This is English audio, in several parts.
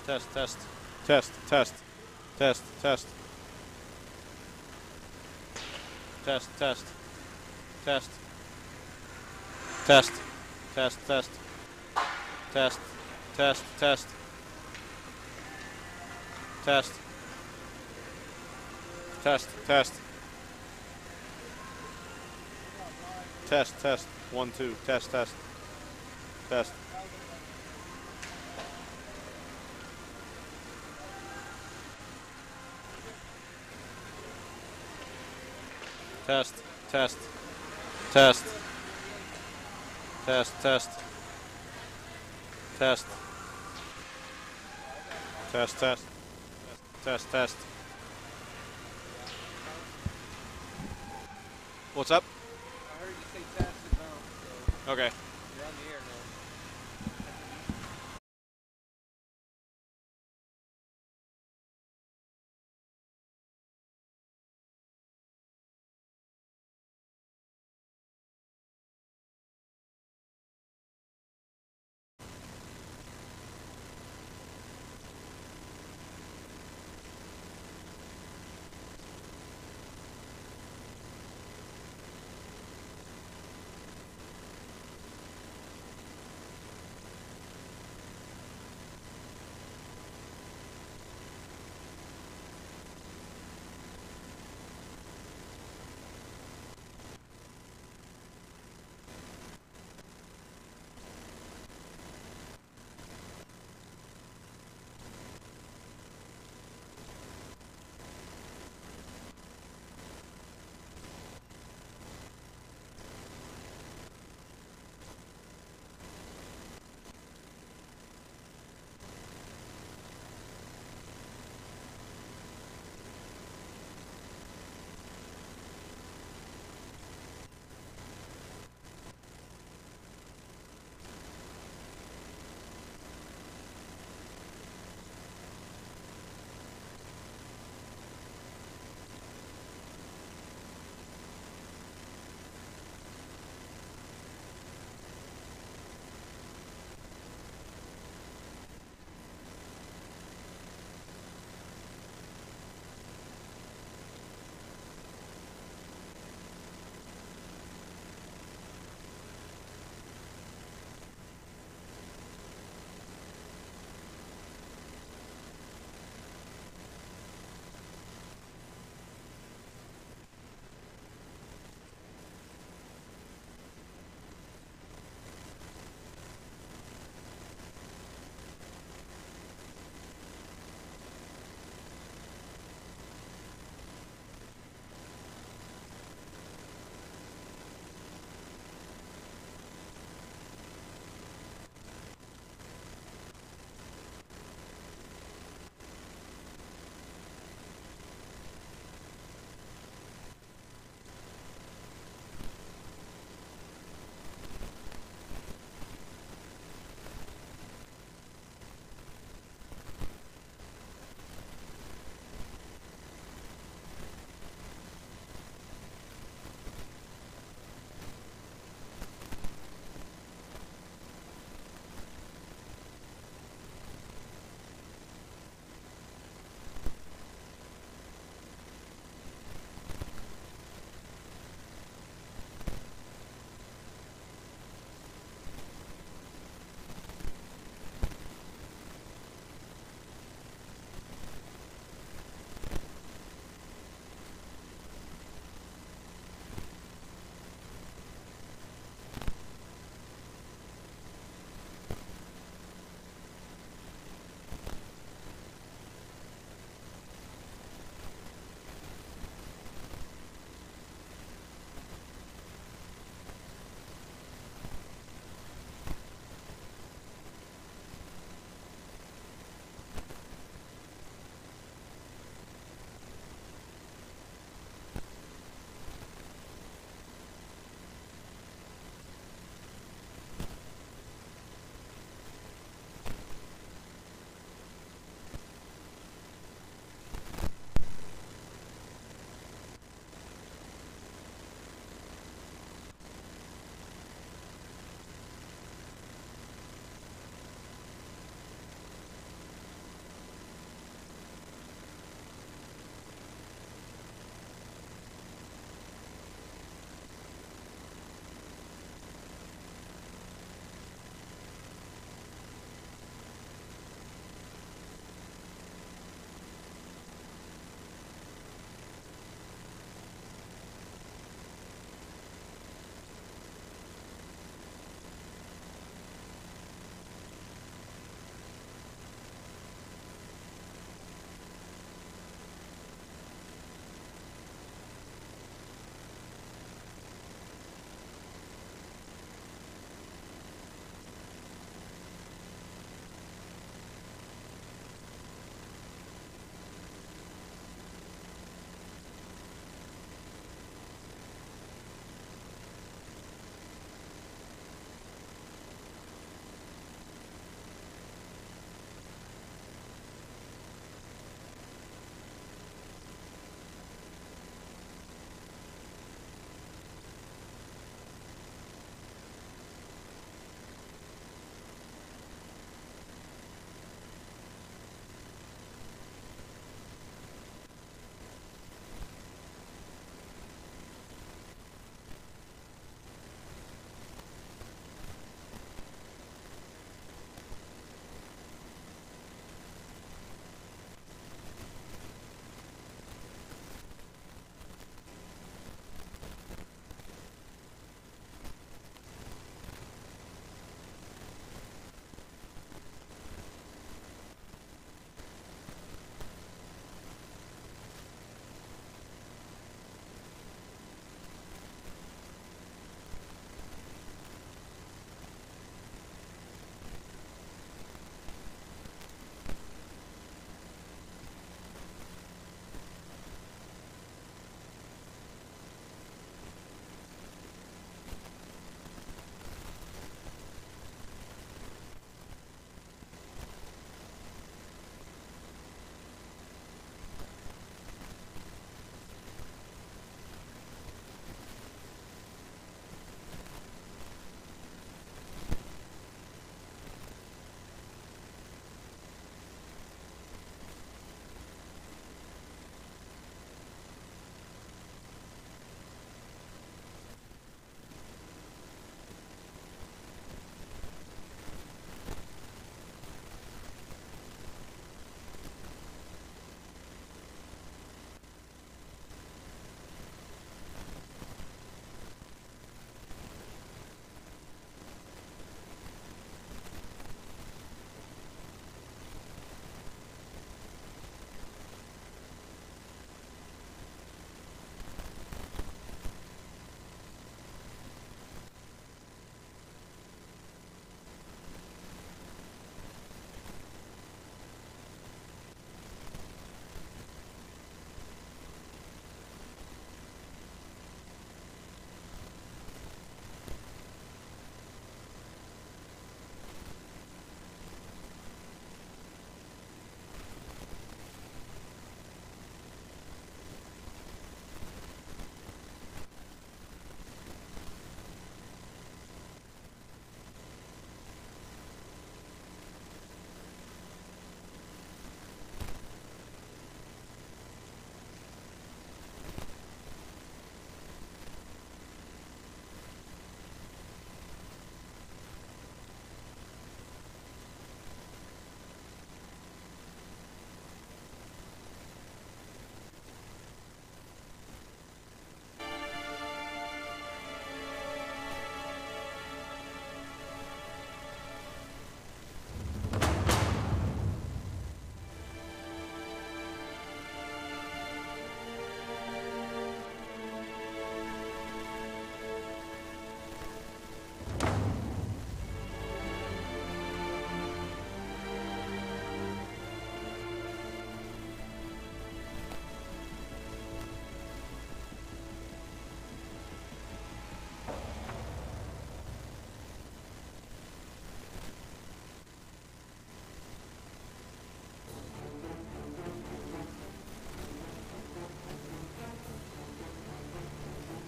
Test, test, test, test, test, test, test, test, test, test, test, test, test, test, test, test, test, test, test, test, 1, 2, test, test, test. Test, test, test, test, test, test, test, test, test, test. What's up? I heard you say test and no, so Okay. you're on the air now.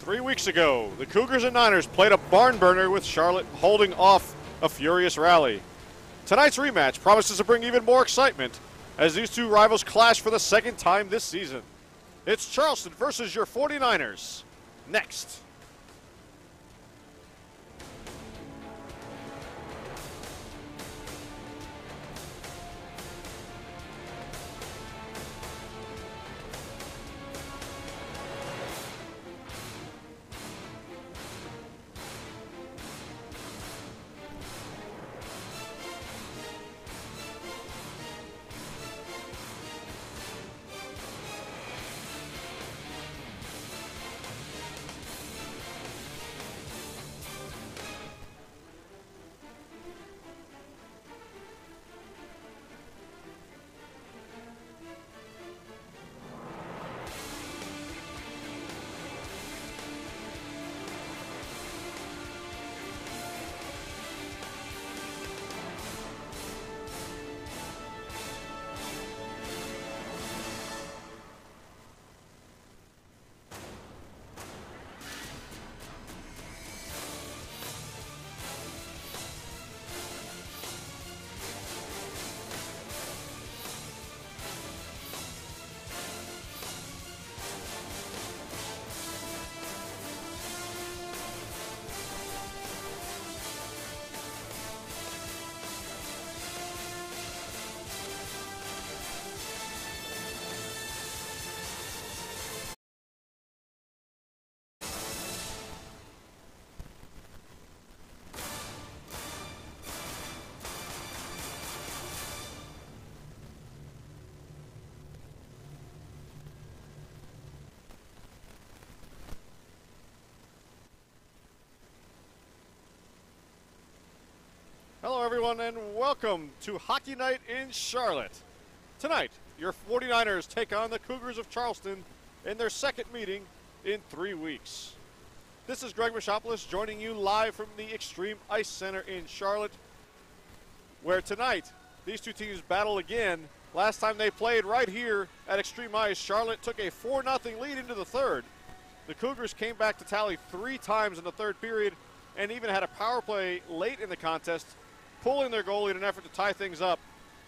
3 weeks ago, the Cougars and Niners played a barn burner with Charlotte holding off a furious rally. Tonight's rematch promises to bring even more excitement as these two rivals clash for the second time this season. It's Charleston versus your 49ers. Next. Hello everyone and welcome to Hockey Night in Charlotte. Tonight, your 49ers take on the Cougars of Charleston in their second meeting in 3 weeks. This is Greg Moshopoulos joining you live from the Extreme Ice Center in Charlotte, where tonight these two teams battle again. Last time they played right here at Extreme Ice, Charlotte took a 4-0 lead into the third. The Cougars came back to tally 3 times in the third period and even had a power play late in the contest, pulling their goalie in an effort to tie things up.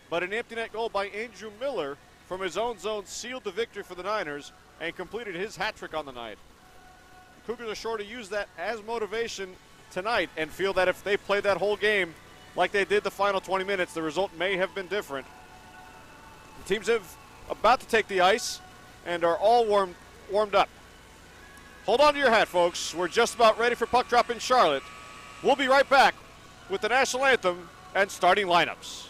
But an empty net goal by Andrew Miller from his own zone sealed the victory for the Niners and completed his hat trick on the night. The Cougars are sure to use that as motivation tonight and feel that if they played that whole game like they did the final 20 minutes, the result may have been different. The teams have about to take the ice and are all warmed up. Hold on to your hat, folks. We're just about ready for puck drop in Charlotte. We'll be right back with the national anthem and starting lineups.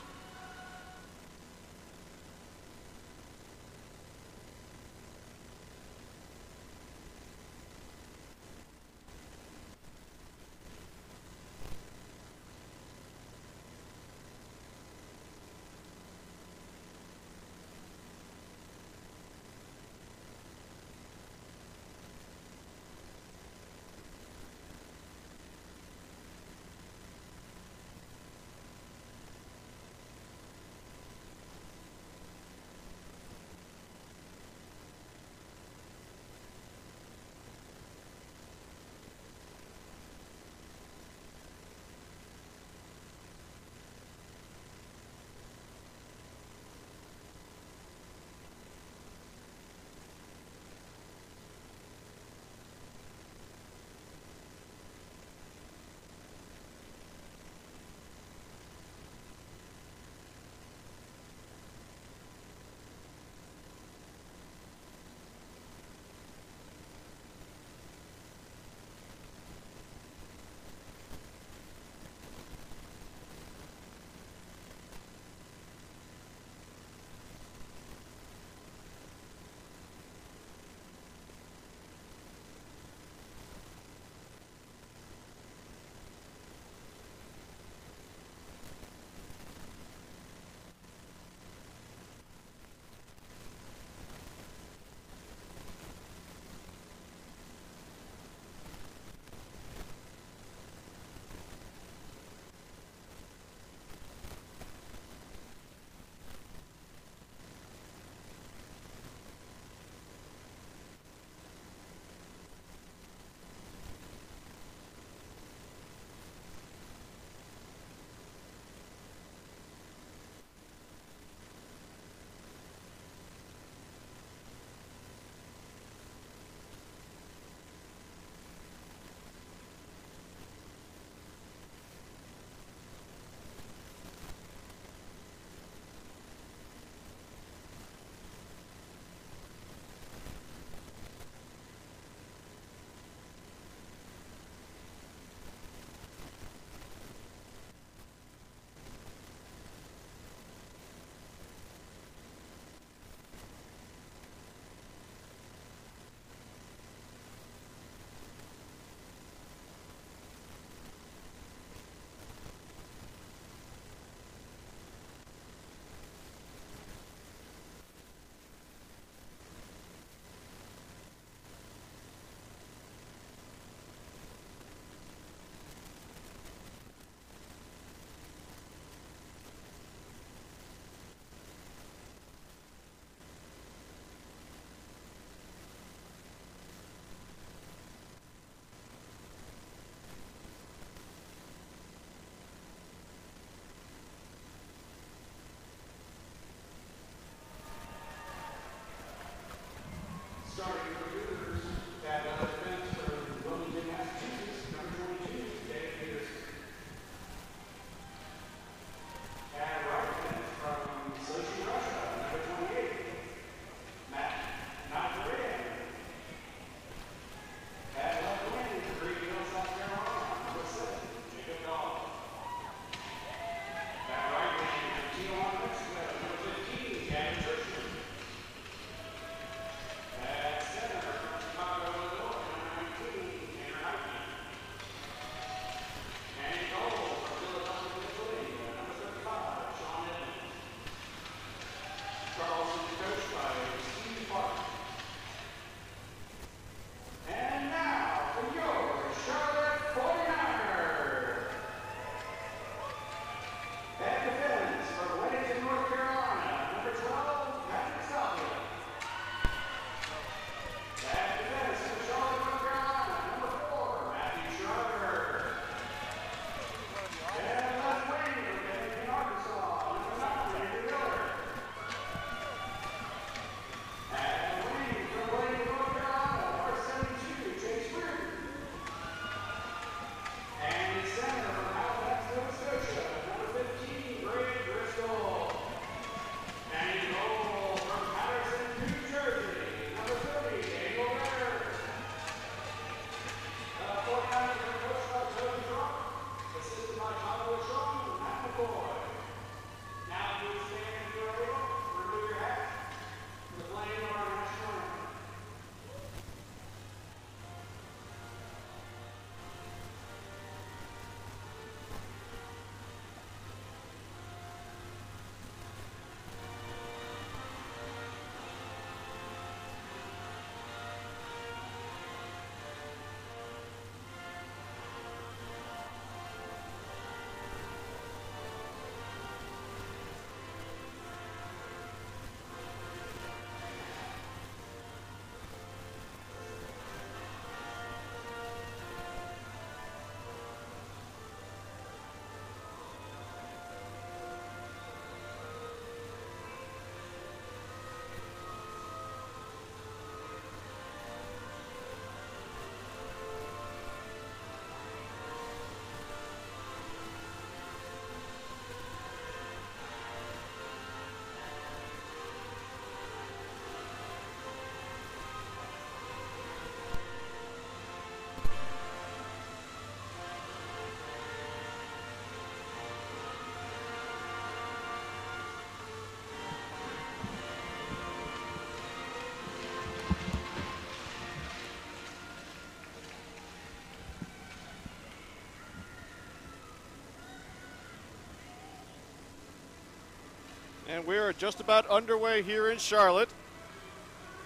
And we're just about underway here in Charlotte.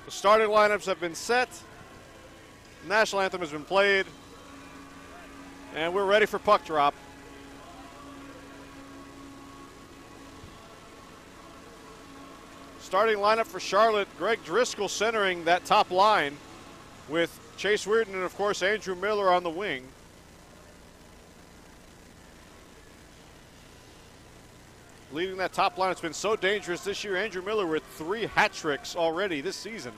The starting lineups have been set. The national anthem has been played. And we're ready for puck drop. Starting lineup for Charlotte, Greg Driscoll centering that top line with Chase Weirden and, of course, Andrew Miller on the wing. Leading that top line, it's been so dangerous this year. Andrew Miller with 3 hat tricks already this season.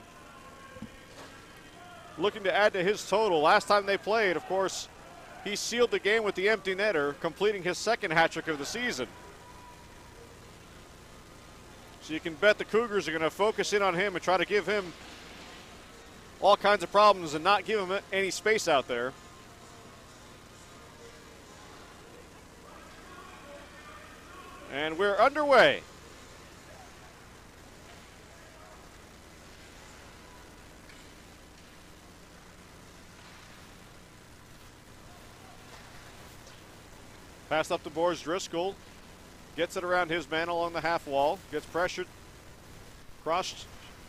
Looking to add to his total. Last time they played, of course, he sealed the game with the empty netter, completing his 2nd hat trick of the season. So you can bet the Cougars are going to focus in on him and try to give him all kinds of problems and not give him any space out there. And we're underway. Pass up the boards, Driscoll gets it around his man along the half wall, gets pressured, crossed,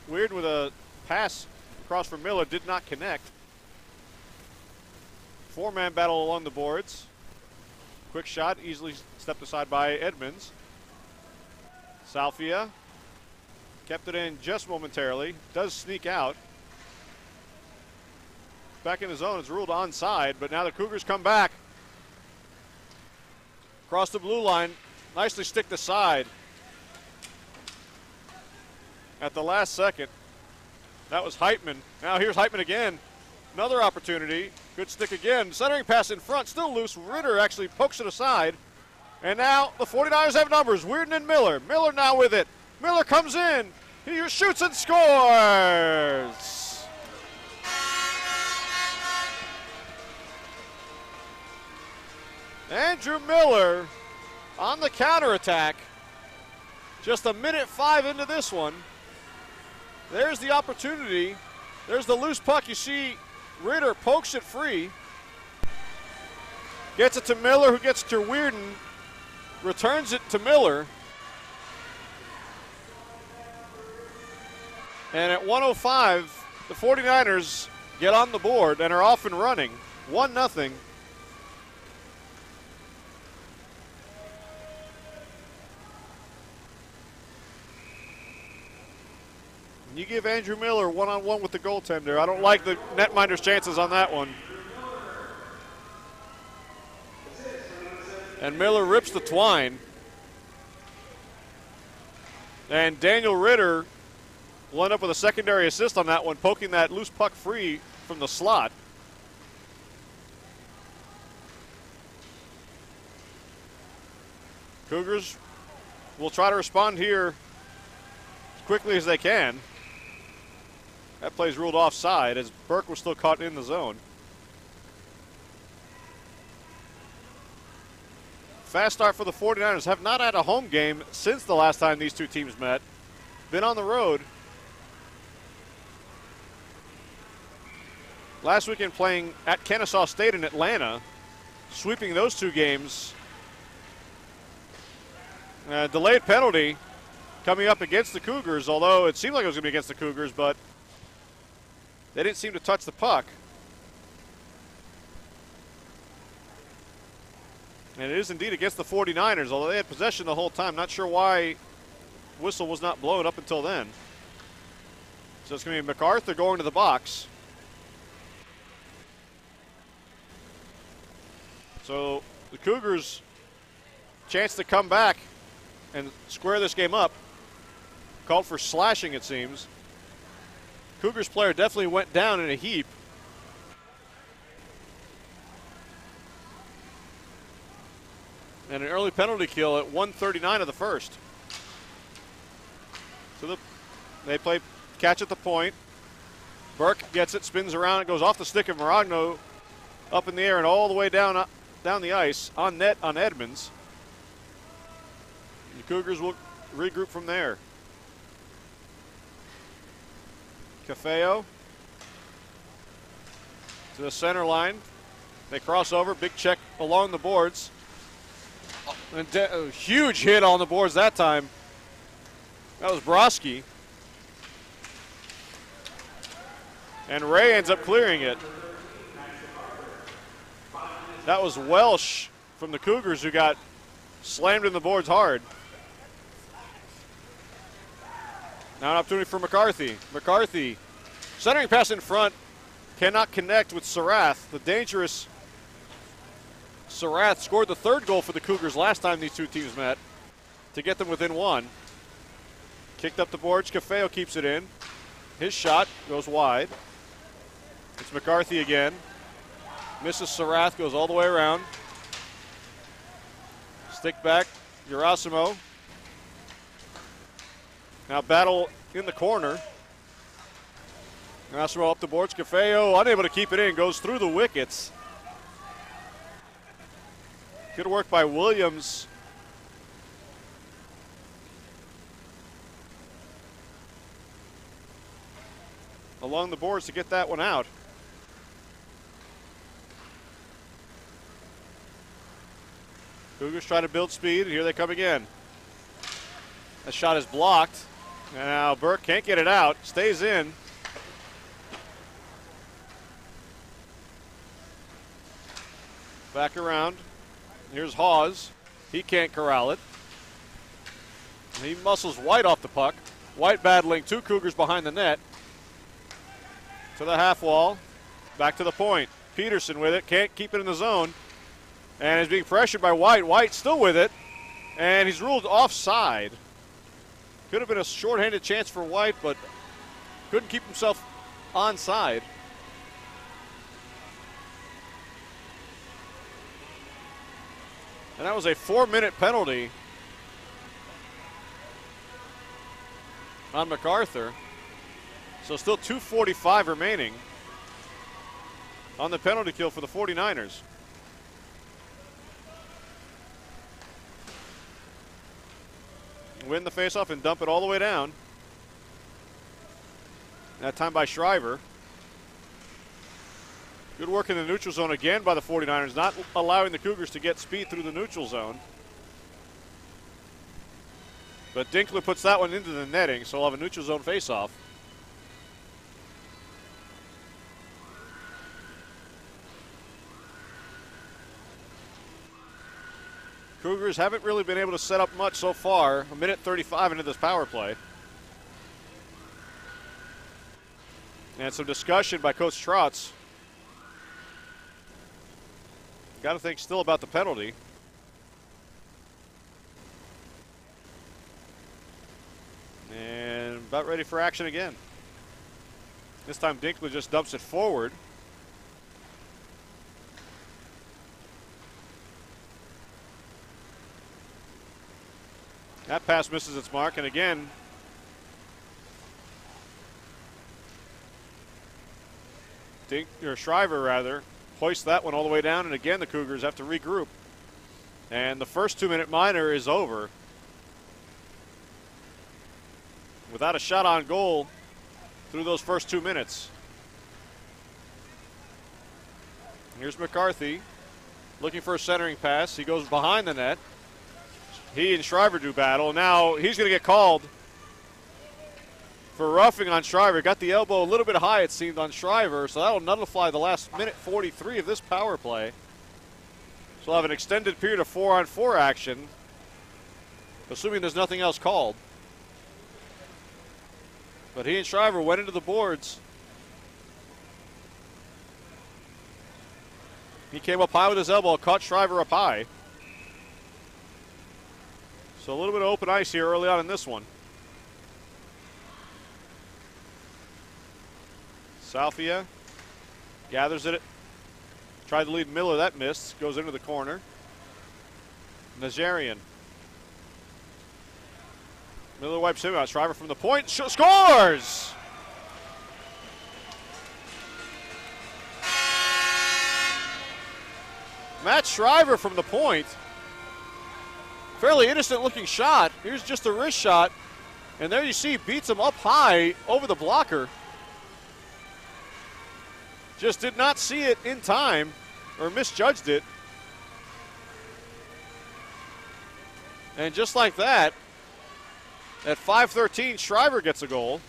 weird with a pass across from Miller, did not connect. 4-man battle along the boards. Quick shot, easily stepped aside by Edmonds. Salfia kept it in just momentarily, does sneak out. Back in the zone, it's ruled onside, but now the Cougars come back. Across the blue line, nicely sticked aside at the last second. That was Heitman. Now here's Heitman again. Another opportunity. Good stick again. Centering pass in front, still loose. Ritter actually pokes it aside. And now the 49ers have numbers. Weirden and Miller. Miller now with it. Miller comes in. He shoots and scores. Andrew Miller on the counterattack. Just 1:05 into this one. There's the opportunity. There's the loose puck. You see Ritter pokes it free. Gets it to Miller, who gets it to Weirden. Returns it to Miller. And at 1:05, the 49ers get on the board and are off and running. 1-0. You give Andrew Miller one-on-one with the goaltender. I don't like the netminder's chances on that one. And Miller rips the twine. And Daniel Ritter will end up with a secondary assist on that one, poking that loose puck free from the slot. Cougars will try to respond here as quickly as they can. That play's ruled offside as Burke was still caught in the zone. Fast start for the 49ers. Have not had a home game since the last time these two teams met. Been on the road. Last weekend playing at Kennesaw State in Atlanta. Sweeping those 2 games. Delayed penalty coming up against the Cougars, although it seemed like it was going to be against the Cougars, but they didn't seem to touch the puck. And it is indeed against the 49ers, although they had possession the whole time. Not sure why whistle was not blown up until then. So it's going to be MacArthur going to the box. So the Cougars chance to come back and square this game up. Called for slashing, it seems. Cougars player definitely went down in a heap. And an early penalty kill at 1:39 of the first. So they play catch at the point. Burke gets it, spins around, it goes off the stick of Maragno, up in the air and all the way down the ice, on net on Edmonds. The Cougars will regroup from there. Cafeo to the center line. They cross over, big check along the boards. And a huge hit on the boards that time. That was Broski. And Ray ends up clearing it. That was Welsh from the Cougars who got slammed in the boards hard. Now an opportunity for McCarthy. McCarthy, centering pass in front, cannot connect with Sarath. The dangerous Sarath scored the third goal for the Cougars last time these two teams met to get them within one. Kicked up the boards, Cafeo keeps it in. His shot goes wide. It's McCarthy again. Misses Sarath, goes all the way around. Stick back, Gerasimo. Now battle in the corner. Gerasimo up the boards, Cafeo unable to keep it in, goes through the wickets. Good work by Williams. Along the boards to get that one out. Cougars try to build speed, and here they come again. That shot is blocked. Now Burke can't get it out, stays in. Back around. Here's Hawes. He can't corral it. He muscles White off the puck. White battling two Cougars behind the net. To the half wall. Back to the point. Peterson with it. Can't keep it in the zone. And is being pressured by White. White still with it. And he's ruled offside. Could have been a shorthanded chance for White, but couldn't keep himself onside. And that was a 4-minute penalty on MacArthur. So still 2:45 remaining on the penalty kill for the 49ers. Win the faceoff and dump it all the way down. That time by Shriver. Good work in the neutral zone again by the 49ers, not allowing the Cougars to get speed through the neutral zone. But Dinkler puts that one into the netting, so we'll have a neutral zone faceoff. Cougars haven't really been able to set up much so far. A minute 35 into this power play. And some discussion by Coach Trotz. Got to think still about the penalty. And about ready for action again. This time Dinkler just dumps it forward. That pass misses its mark, and again, Shriver hoists that one all the way down, and again the Cougars have to regroup. And the first 2-minute minor is over. Without a shot on goal through those first 2 minutes. Here's McCarthy looking for a centering pass. He goes behind the net. He and Shriver do battle. Now he's going to get called for roughing on Shriver. Got the elbow a little bit high, it seemed, on Shriver, so that will nullify the last minute 43 of this power play. So we'll have an extended period of 4-on-4 action, assuming there's nothing else called. But he and Shriver went into the boards. He came up high with his elbow, caught Shriver up high. So a little bit of open ice here early on in this one. Salvia gathers it. Tried to lead Miller, that missed. Goes into the corner. Nazarian. Miller wipes him out. Shriver from the point. Scores! Matt Shriver from the point. Fairly innocent looking shot. Here's just a wrist shot. And there you see, beats him up high over the blocker. Just did not see it in time, or misjudged it. And just like that, At 5:13, Shriver gets a goal,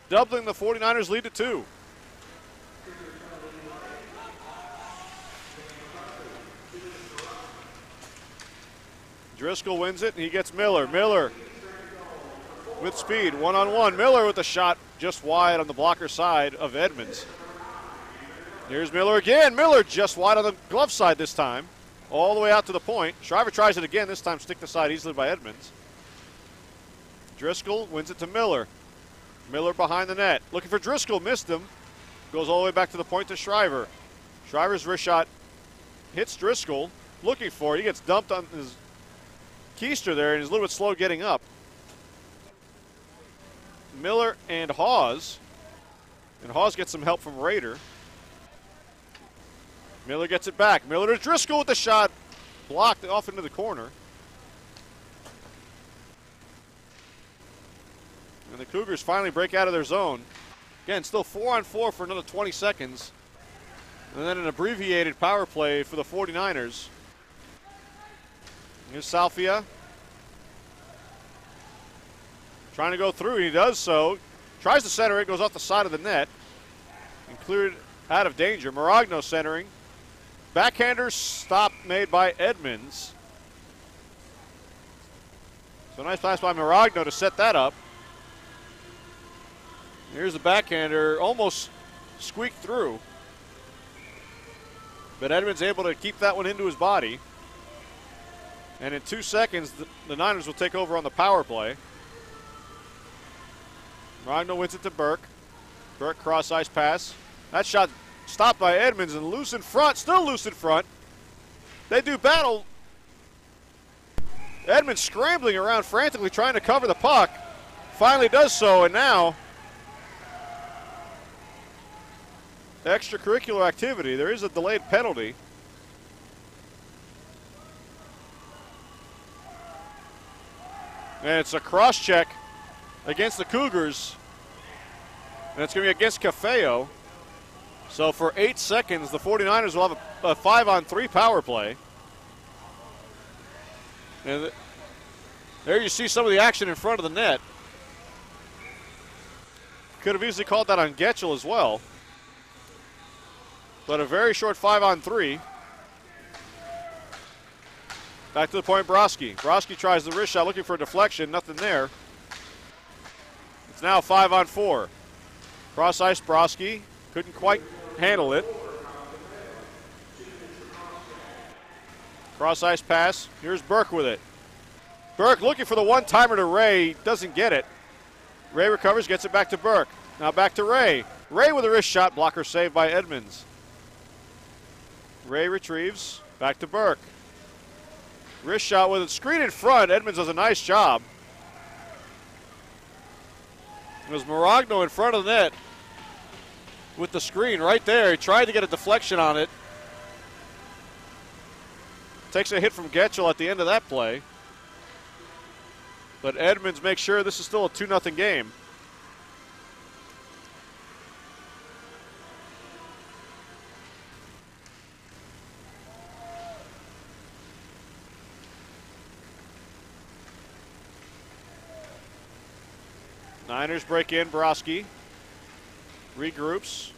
doubling the 49ers lead to 2. Driscoll wins it, and he gets Miller. Miller with speed, one-on-one. Miller with a shot just wide on the blocker side of Edmonds. Here's Miller again. Miller just wide on the glove side this time, all the way out to the point. Shriver tries it again, this time stick the side easily by Edmonds. Driscoll wins it to Miller. Miller behind the net. Looking for Driscoll, missed him. Goes all the way back to the point to Shriver. Shriver's wrist shot hits Driscoll. Looking for it. He gets dumped on his keister there, and he's a little bit slow getting up. Miller and Hawes. And Hawes gets some help from Rader. Miller gets it back. Miller to Driscoll with the shot. Blocked off into the corner. And the Cougars finally break out of their zone. Again, still 4-on-4 for another 20 seconds. And then an abbreviated power play for the 49ers. Here's Salfia. Trying to go through, and he does so. Tries to center it, goes off the side of the net. And cleared out of danger. Maragno centering. Backhander stop made by Edmonds. So nice pass by Maragno to set that up. Here's the backhander, almost squeaked through. But Edmonds able to keep that one into his body. And in 2 seconds, the Niners will take over on the power play. Maragno wins it to Burke. Burke cross ice pass. That shot stopped by Edmonds and loose in front, still loose in front. They do battle. Edmonds scrambling around frantically trying to cover the puck. Finally does so, and now extracurricular activity. There is a delayed penalty. And it's a cross check against the Cougars. And it's going to be against Cafeo. So for 8 seconds, the 49ers will have a 5-on-3 power play. And there you see some of the action in front of the net. Could have easily called that on Getchell as well. But a very short 5-on-3. Back to the point, Broski. Broski tries the wrist shot, looking for a deflection. Nothing there. It's now 5-on-4. Cross ice, Broski. Couldn't quite handle it. Cross ice pass. Here's Burke with it. Burke looking for the one-timer to Ray. Doesn't get it. Ray recovers, gets it back to Burke. Now back to Ray. Ray with a wrist shot. Blocker saved by Edmonds. Ray retrieves. Back to Burke. Wrist shot with a screen in front. Edmonds does a nice job. It was Maragno in front of the net with the screen right there. He tried to get a deflection on it. Takes a hit from Getchell at the end of that play. But Edmonds makes sure this is still a 2-0 game. Niners break in, Broski regroups.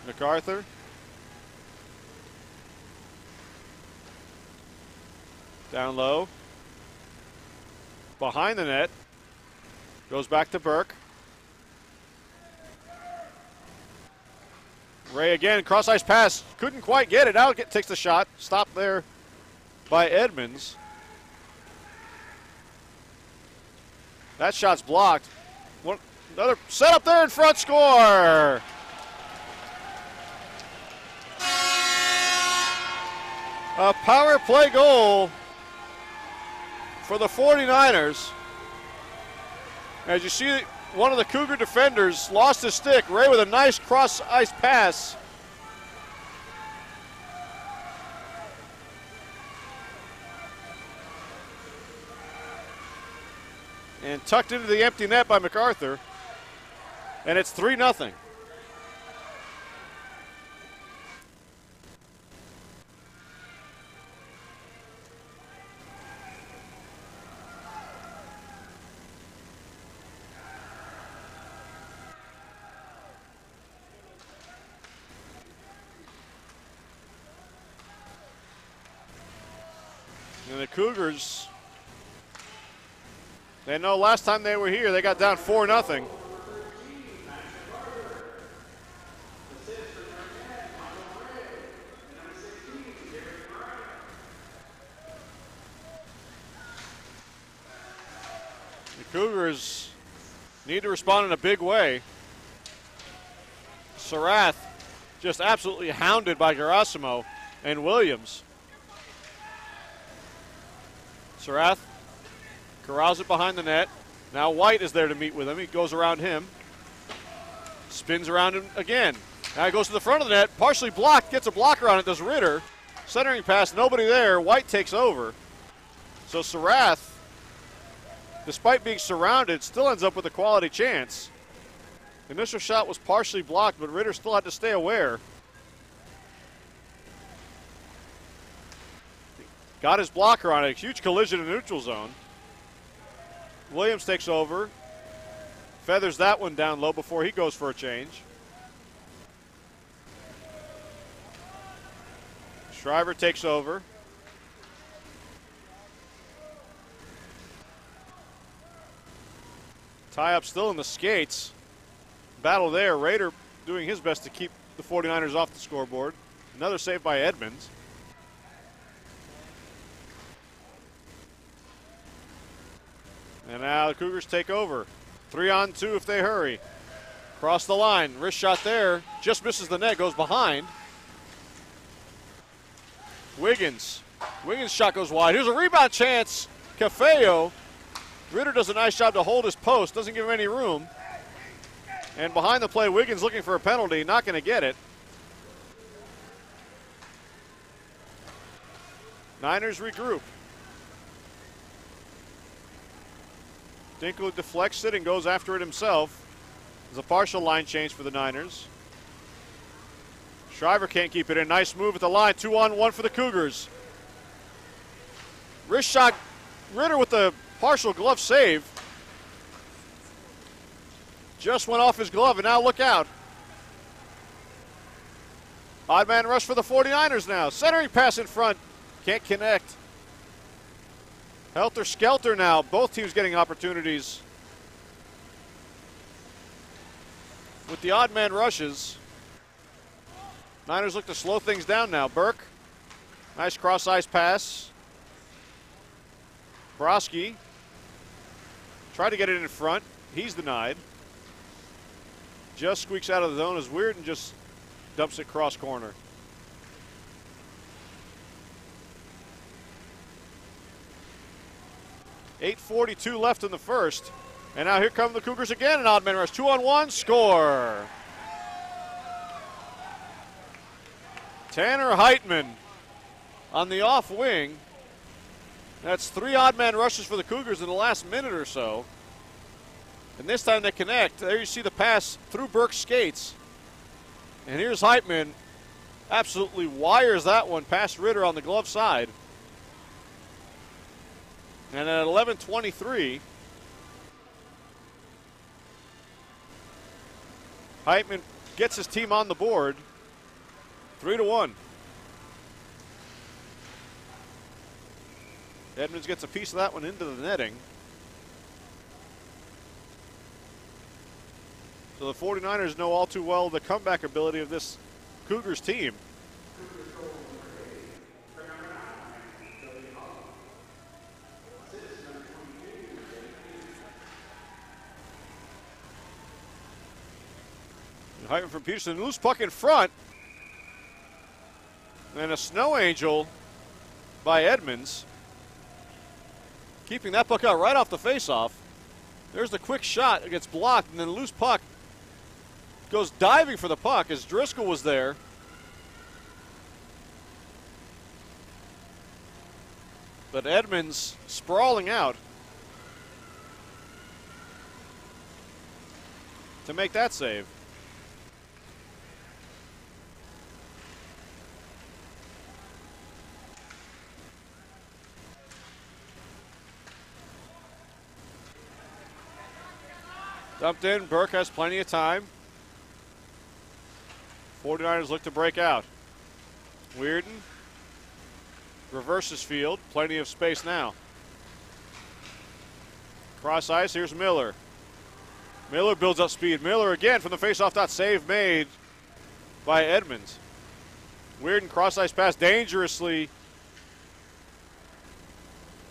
MacArthur. Down low. Behind the net. Goes back to Burke. Ray again, cross ice pass. Couldn't quite get it out. Takes the shot. Stopped there by Edmonds. That shot's blocked. Another setup there in front, score! A power play goal for the 49ers. As you see, one of the Cougar defenders lost his stick. Ray with a nice cross ice pass. And tucked into the empty net by MacArthur. And it's 3-0. And the Cougars, they know last time they were here, they got down 4-0. The Cougars need to respond in a big way. Sarath just absolutely hounded by Gerasimo and Williams. Sarath corrals it behind the net. Now White is there to meet with him. He goes around him. Spins around him again. Now he goes to the front of the net. Partially blocked. Gets a blocker on it. Does Ritter. Centering pass. Nobody there. White takes over. So Sarath, despite being surrounded, still ends up with a quality chance. The initial shot was partially blocked, but Ritter still had to stay aware. Got his blocker on it. Huge collision in the neutral zone. Williams takes over. Feathers that one down low before he goes for a change. Shriver takes over. Tie-up still in the skates. Battle there. Rader doing his best to keep the 49ers off the scoreboard. Another save by Edmonds. And now the Cougars take over. 3-on-2 if they hurry. Cross the line. Wrist shot there. Just misses the net. Goes behind. Wiggins. Wiggins' shot goes wide. Here's a rebound chance. Cafeo. Ritter does a nice job to hold his post. Doesn't give him any room. And behind the play, Wiggins looking for a penalty. Not going to get it. Niners regroup. Dinkle deflects it and goes after it himself. There's a partial line change for the Niners. Shriver can't keep it in. Nice move at the line. 2-on-1 for the Cougars. Wrist shot. Ritter with the partial glove save. Just went off his glove, and now look out. Odd man rush for the 49ers now. Centering pass in front. Can't connect. Helter skelter now. Both teams getting opportunities with the odd man rushes. Niners look to slow things down now. Burke. Nice cross-ice pass. Broski. Tried to get it in front. He's denied. Just squeaks out of the zone as Weird and just dumps it cross corner. .8:42 left in the first. And now here come the Cougars again. An odd man rush. 2-on-1. Score. Tanner Heitman on the off wing. That's 3 odd man rushes for the Cougars in the last minute or so. And this time they connect. There you see the pass through Burke's skates. And here's Heitman. Absolutely wires that one past Ritter on the glove side. And at 11:23, Heitman gets his team on the board, 3-1. Edmonds gets a piece of that one into the netting. So the 49ers know all too well the comeback ability of this Cougars team. Heitman from Peterson, loose puck in front. And a snow angel by Edmonds. Keeping that puck out right off the faceoff. There's the quick shot. It gets blocked, and then loose puck goes diving for the puck as Driscoll was there. But Edmonds sprawling out to make that save. Dumped in. Burke has plenty of time. 49ers look to break out. Weirden. Reverses field. Plenty of space now. Cross ice. Here's Miller. Miller builds up speed. Miller again from the faceoff dot. Save made by Edmonds. Weird and cross ice pass dangerously.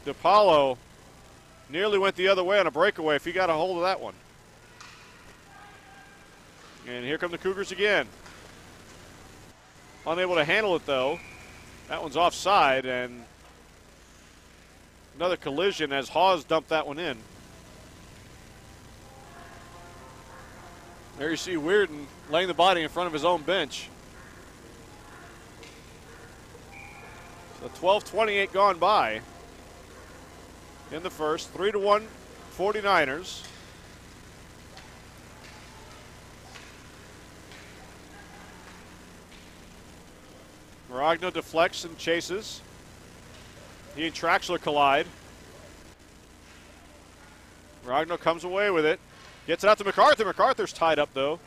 DiPaolo nearly went the other way on a breakaway if he got a hold of that one. And here come the Cougars again. Unable to handle it though. That one's offside, and another collision as Hawes dumped that one in. There you see Weirden laying the body in front of his own bench. So 12:28 gone by in the first. 3-1 49ers. Maragno deflects and chases. He and Traxler collide. Maragno comes away with it. Gets it out to MacArthur. MacArthur's tied up, though.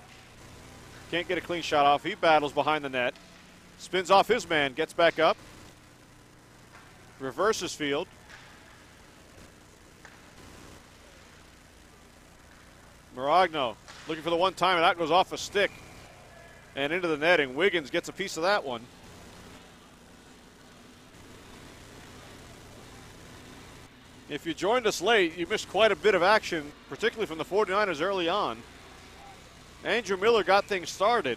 Can't get a clean shot off. He battles behind the net. Spins off his man. Gets back up. Reverses field. Maragno looking for the one-timer. That goes off a stick and into the netting. Wiggins gets a piece of that one. If you joined us late, you missed quite a bit of action, particularly from the 49ers early on. Andrew Miller got things started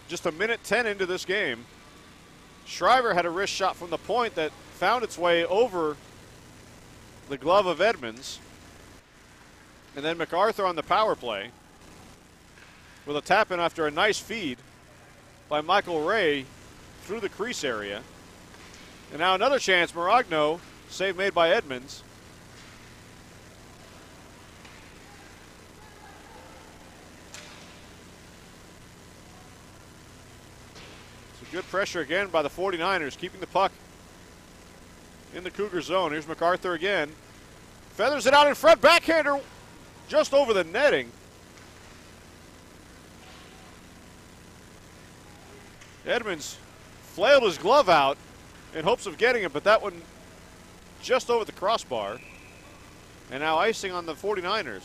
just a minute 10 into this game. Shriver had a wrist shot from the point that found its way over the glove of Edmonds. And then MacArthur on the power play with a tap-in after a nice feed by Michael Ray through the crease area. And now another chance, Maragno. Save made by Edmonds. So good pressure again by the 49ers, keeping the puck in the Cougar zone. Here's MacArthur again. Feathers it out in front. Backhander just over the netting. Edmonds flailed his glove out in hopes of getting it, but that one just over the crossbar. And now icing on the 49ers.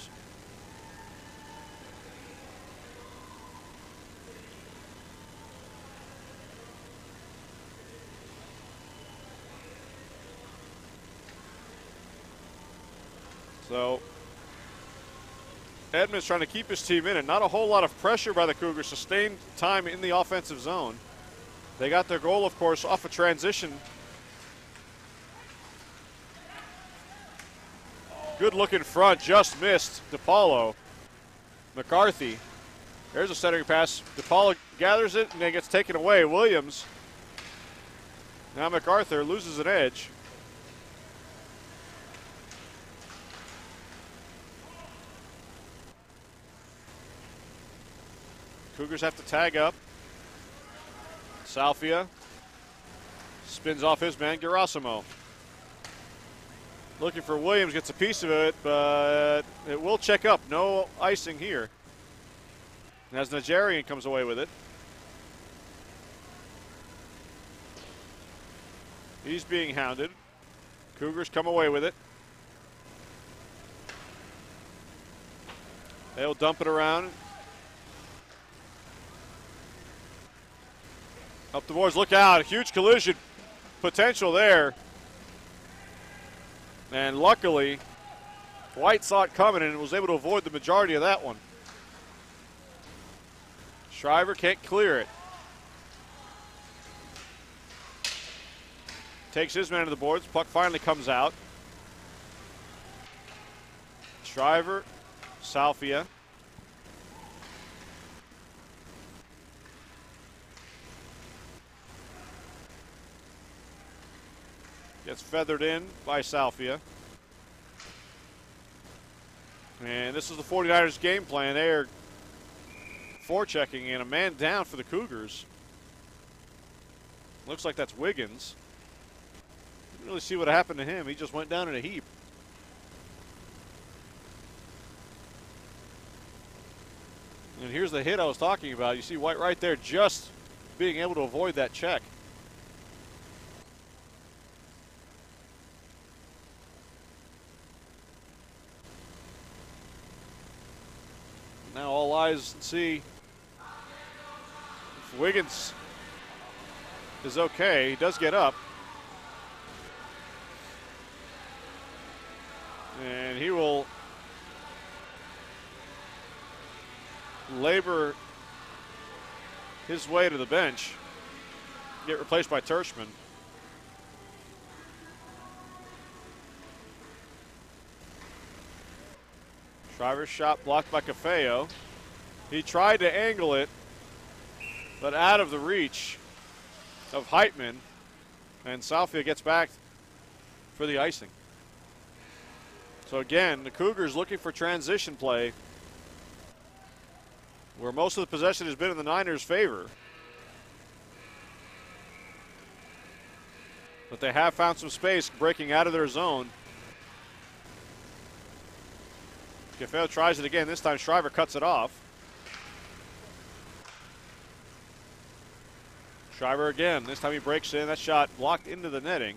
So Edmonds trying to keep his team in it. Not a whole lot of pressure by the Cougars. Sustained time in the offensive zone. They got their goal, of course, off a transition. Good look in front, just missed DiPaolo. McCarthy. There's a centering pass. DiPaolo gathers it and then gets taken away. Williams. Now MacArthur loses an edge. Cougars have to tag up. Salvia spins off his man, Gerasimo. Looking for Williams, gets a piece of it, but it will check up. No icing here. As Nigerian comes away with it. He's being hounded. Cougars come away with it. They'll dump it around. Up the boards, look out. Huge collision potential there. And luckily, White saw it coming and was able to avoid the majority of that one. Shriver can't clear it. Takes his man to the boards. Puck finally comes out. Shriver, Salvia. Gets feathered in by Salvia. And this is the 49ers game plan. They are forechecking and a man down for the Cougars. Looks like that's Wiggins. Didn't really see what happened to him. He just went down in a heap. And here's the hit I was talking about. You see White right there just being able to avoid that check. all eyes and see if Wiggins is okay. He does get up. And he will labor his way to the bench. Get replaced by Tershman. Shriver's shot blocked by Cafeo. He tried to angle it, but out of the reach of Heitman. And Southfield gets back for the icing. So again, the Cougars looking for transition play where most of the possession has been in the Niners' favor. But they have found some space breaking out of their zone. Cafeo tries it again. This time Shriver cuts it off. Shriver again. This time he breaks in. That shot blocked into the netting.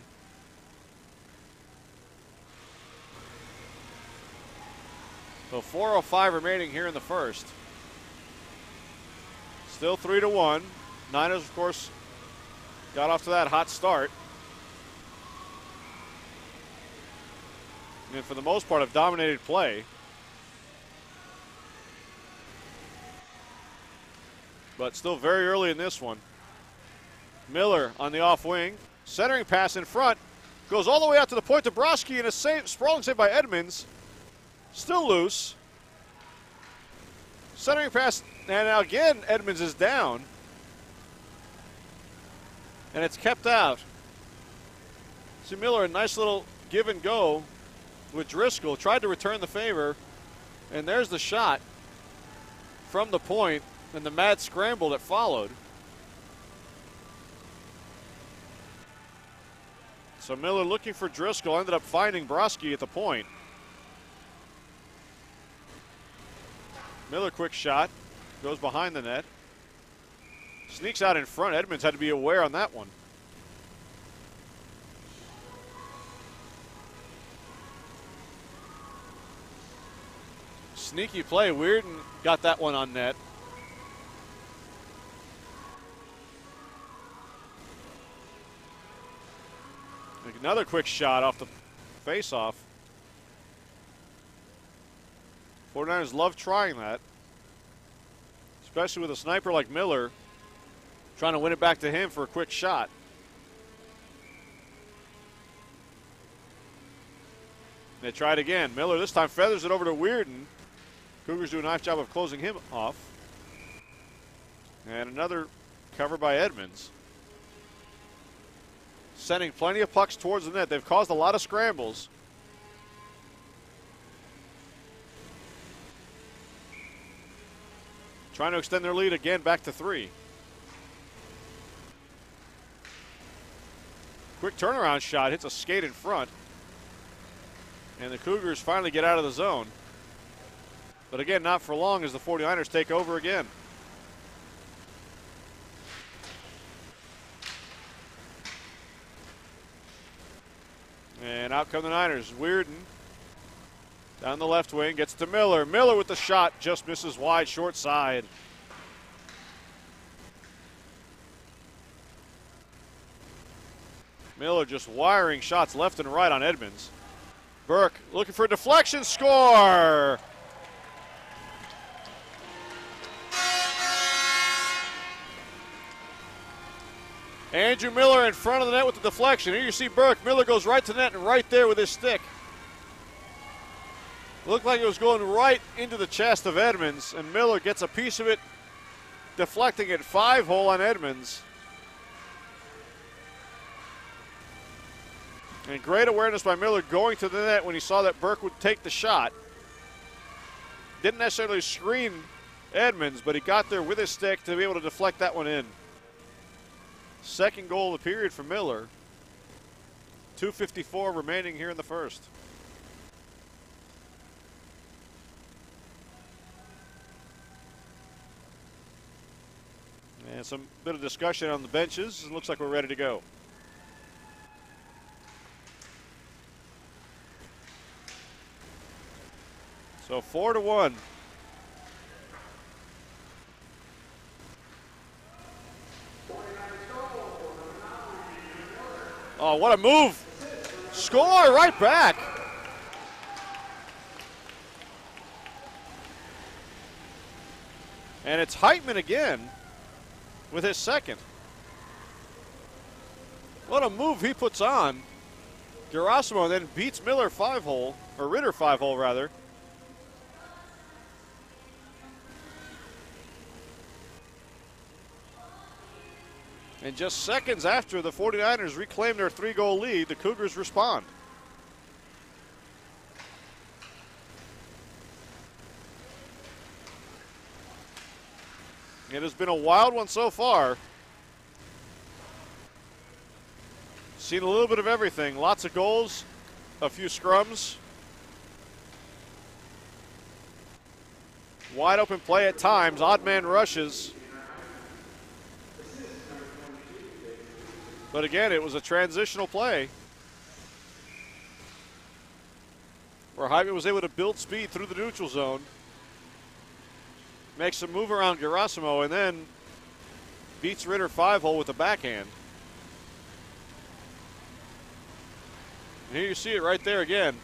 So 4:05 remaining here in the first. Still 3-1. Niners, of course, got off to that hot start. And for the most part have dominated play. But still very early in this one. Miller on the off wing. Centering pass in front. Goes all the way out to the point to Broski, and a sprawling save by Edmonds. Still loose. Centering pass, and now again Edmonds is down. And it's kept out. See Miller, a nice little give and go with Driscoll. Tried to return the favor. And there's the shot from the point, and the mad scramble that followed. So Miller looking for Driscoll, ended up finding Broski at the point. Miller quick shot, goes behind the net. Sneaks out in front. Edmonds had to be aware on that one. Sneaky play. Weirden got that one on net. Another quick shot off the face-off. 49ers love trying that, especially with a sniper like Miller trying to win it back to him for a quick shot. They tried again. Miller this time feathers it over to Weirden. Cougars do a nice job of closing him off. And another cover by Edmonds. Sending plenty of pucks towards the net. They've caused a lot of scrambles. Trying to extend their lead again back to 3. Quick turnaround shot, hits a skate in front. And the Cougars finally get out of the zone. But again, not for long as the 49ers take over again. And out come the Niners. Weirden down the left wing, gets to Miller. Miller with the shot, just misses wide, short side. Miller just wiring shots left and right on Edmonds. Burke looking for a deflection, score! Andrew Miller in front of the net with the deflection. Here you see Burke. Miller goes right to the net and right there with his stick. Looked like it was going right into the chest of Edmonds, and Miller gets a piece of it, deflecting it 5-hole on Edmonds. And great awareness by Miller going to the net when he saw that Burke would take the shot. Didn't necessarily screen Edmonds, but he got there with his stick to be able to deflect that one in. Second goal of the period for Miller. 2:54 remaining here in the first. And some bit of discussion on the benches. It looks like we're ready to go. So 4-1. Oh, what a move. Score right back. And it's Heitman again with his second. What a move he puts on. Gerasimo then beats Miller 5-hole, or Ritter 5-hole rather. And just seconds after the 49ers reclaim their 3-goal lead, the Cougars respond. It has been a wild one so far. Seen a little bit of everything. Lots of goals, a few scrums. Wide open play at times, odd man rushes. But again, it was a transitional play where Heitman was able to build speed through the neutral zone, makes a move around Gerasimo, and then beats Ritter 5-hole with a backhand. And here you see it right there again,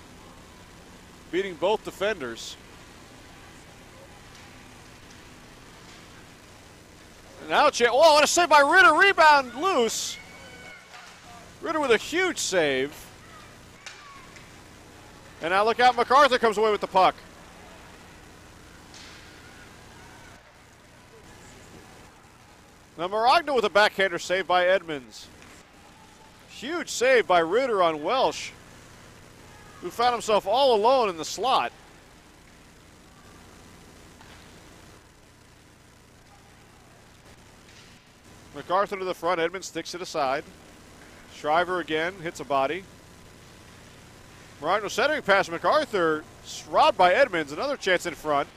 beating both defenders. And now oh, what a save by Ritter, rebound loose. Ritter with a huge save. And now look out, MacArthur comes away with the puck. Now Maragna with a backhander save by Edmonds. Huge save by Ritter on Welsh, who found himself all alone in the slot. MacArthur to the front, Edmonds sticks it aside. Shriver again, hits a body. Maragna centering pass MacArthur, robbed by Edmonds, another chance in front.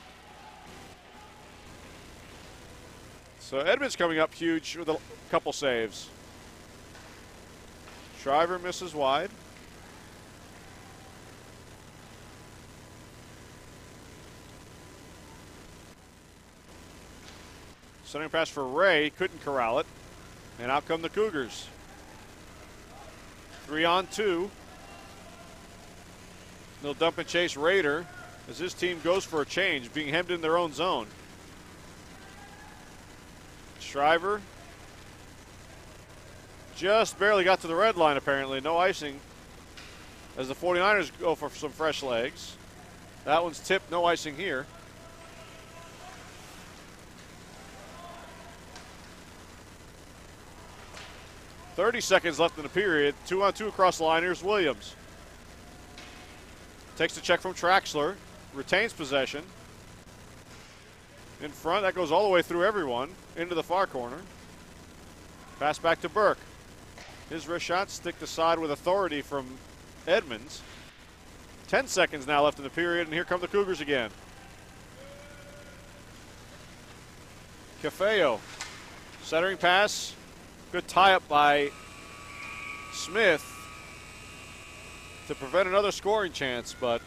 So Edmonds coming up huge with a couple saves. Shriver misses wide. Centering pass for Ray, couldn't corral it. And out come the Cougars. 3-on-2. They'll dump and chase Raider as his team goes for a change, being hemmed in their own zone. Shriver just barely got to the red line apparently. No icing as the 49ers go for some fresh legs. That one's tipped, no icing here. .30 seconds left in the period. 2-on-2 across the line. Here's Williams. Takes the check from Traxler. Retains possession. In front, that goes all the way through everyone. Into the far corner. Pass back to Burke. His wrist shot sticked aside with authority from Edmonds. 10 seconds now left in the period, and here come the Cougars again. Cafeo. Centering pass. Good tie-up by Smith to prevent another scoring chance, but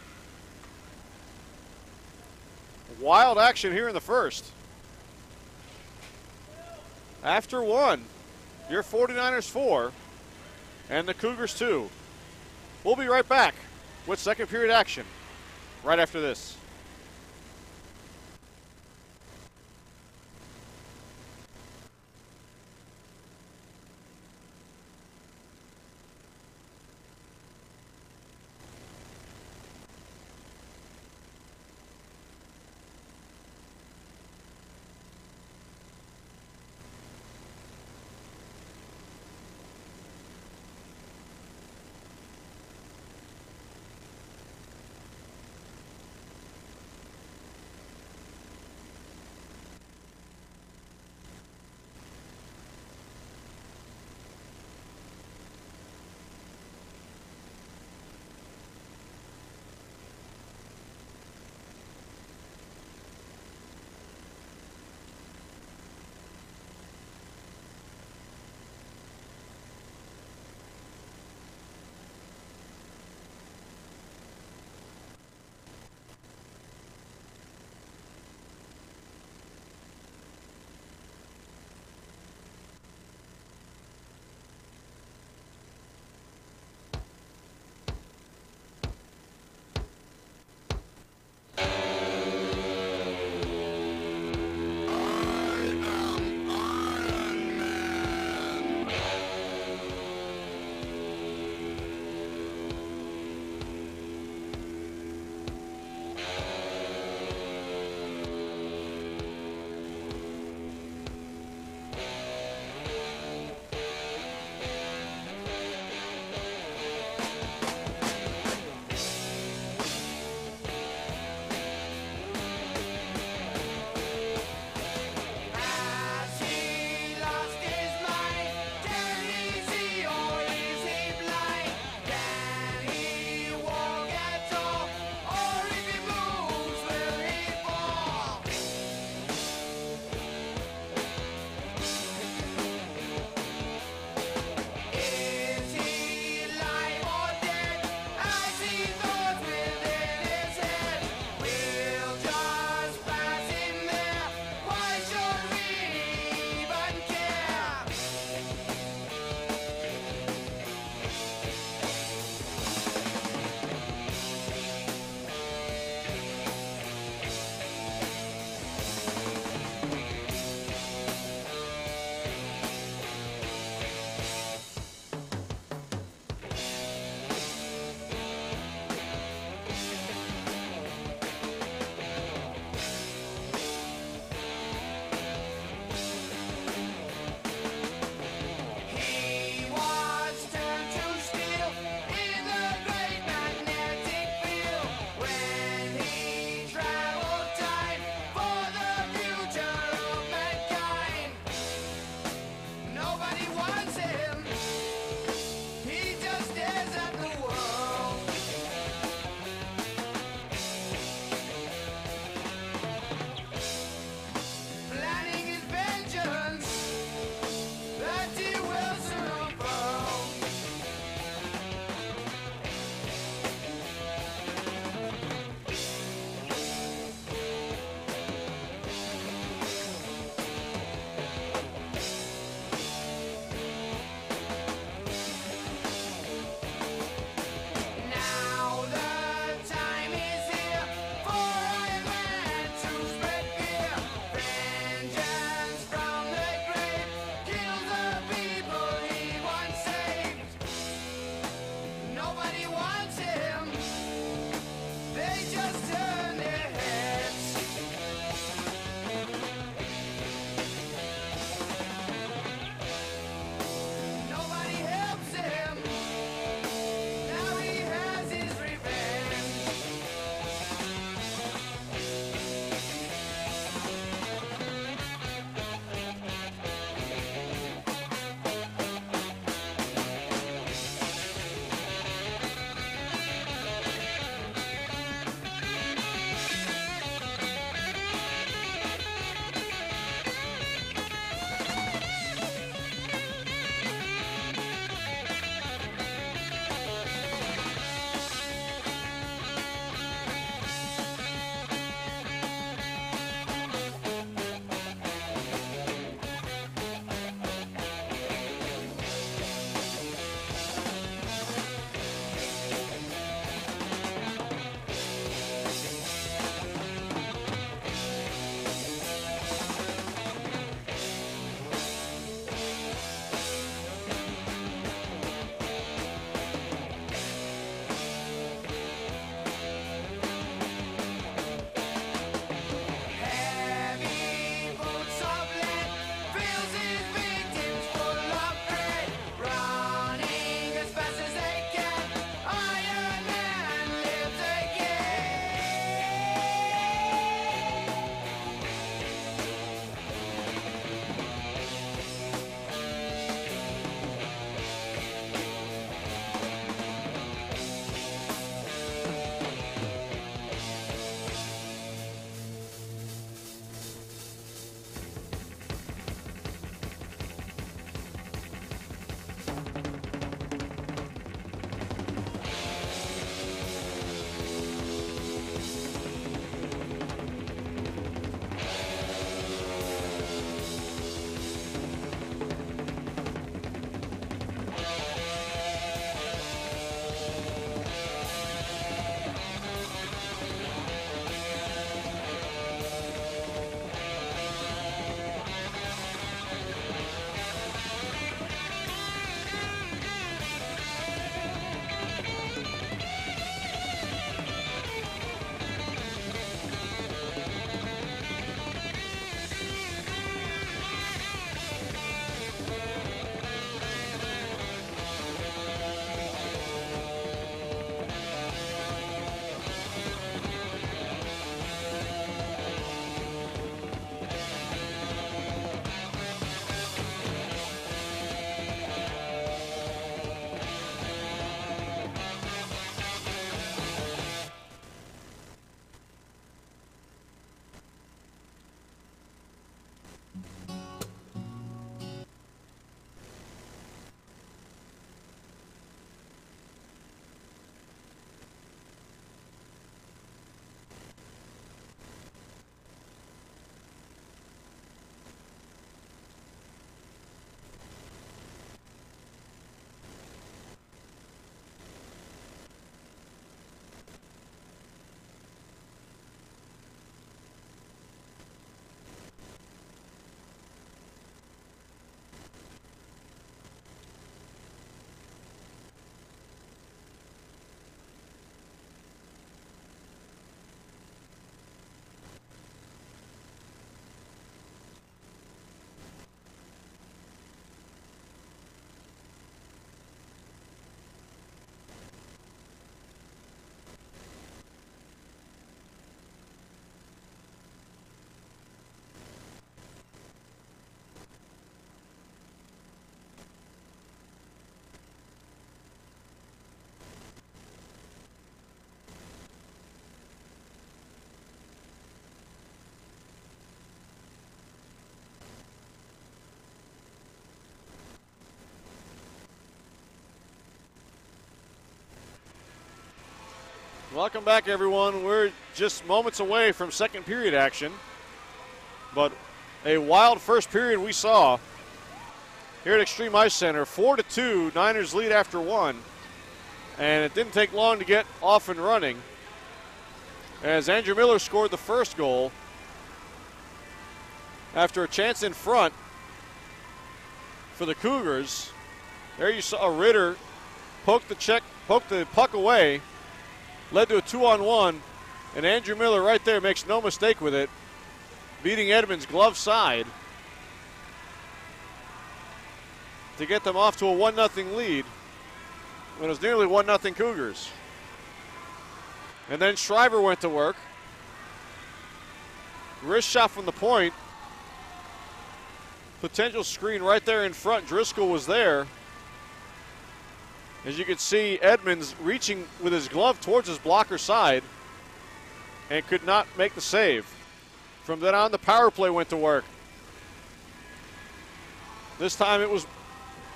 wild action here in the first. After one, your 49ers 4 and the Cougars 2. We'll be right back with second period action right after this. Welcome back, everyone. We're just moments away from second period action. But a wild first period we saw here at Extreme Ice Center. 4-2, Niners lead after one. And it didn't take long to get off and running, as Andrew Miller scored the first goal after a chance in front for the Cougars. There you saw Ritter poke the puck away, led to a 2-on-1, and Andrew Miller right there makes no mistake with it, beating Edmonds glove side to get them off to a 1-0 lead when it was nearly 1-0 Cougars. And then Shriver went to work. Wrist shot from the point. Potential screen right there in front. Driscoll was there. As you can see, Edmonds reaching with his glove towards his blocker side and could not make the save. From then on, the power play went to work. This time it was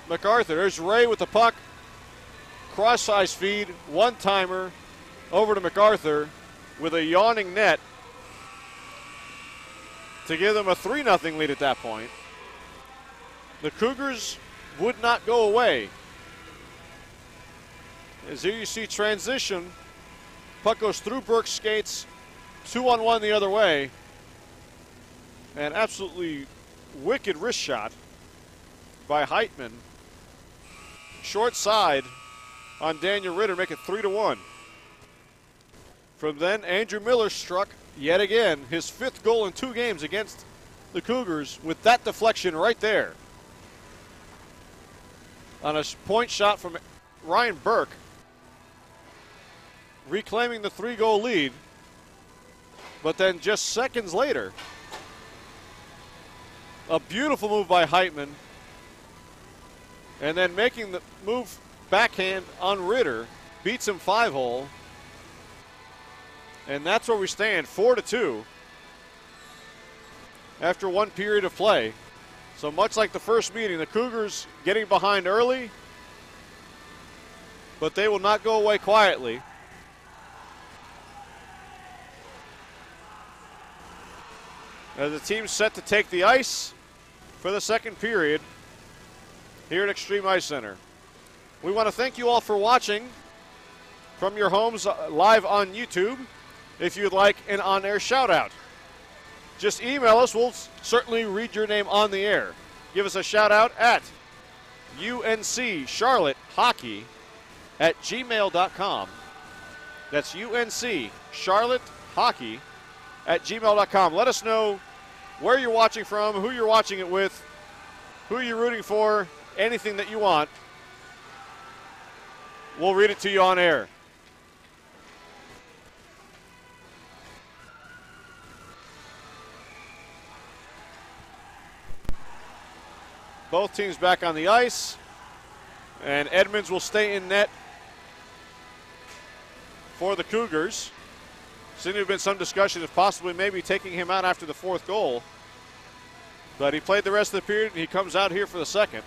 MacArthur. There's Ray with the puck. Cross-size feed, one-timer over to MacArthur with a yawning net to give them a 3-0 lead at that point. The Cougars would not go away. As here you see transition, puck goes through Burke's skates, 2-on-1 the other way. An absolutely wicked wrist shot by Heitman. Short side on Daniel Ritter, make it 3-1. From then, Andrew Miller struck yet again his 5th goal in 2 games against the Cougars with that deflection right there. On a point shot from Ryan Burke, reclaiming the 3-goal lead. But then just seconds later, a beautiful move by Heitman, and then making the move backhand on Ritter, beats him 5-hole. And that's where we stand, 4-2 after one period of play. So much like the first meeting, the Cougars getting behind early, but they will not go away quietly. As the team's set to take the ice for the second period here at Extreme Ice Center. We want to thank you all for watching from your homes live on YouTube. If you'd like an on-air shout-out, just email us. We'll certainly read your name on the air. Give us a shout-out at uncharlottehockey@gmail.com. That's uncharlottehockey@gmail.com. Let us know where you're watching from, who you're watching it with, who you're rooting for, anything that you want. We'll read it to you on air. Both teams back on the ice, and Edmonds will stay in net for the Cougars. Seems to have been some discussion of possibly maybe taking him out after the 4th goal, but he played the rest of the period, and he comes out here for the second.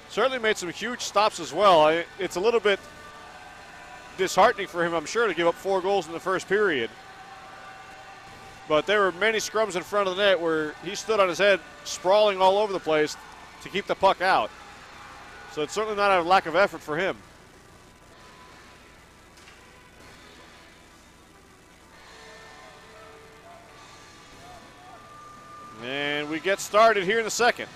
Certainly made some huge stops as well. It's a little bit disheartening for him, I'm sure, to give up 4 goals in the first period. But there were many scrums in front of the net where he stood on his head, sprawling all over the place to keep the puck out. So it's certainly not a lack of effort for him. And we get started here in the second.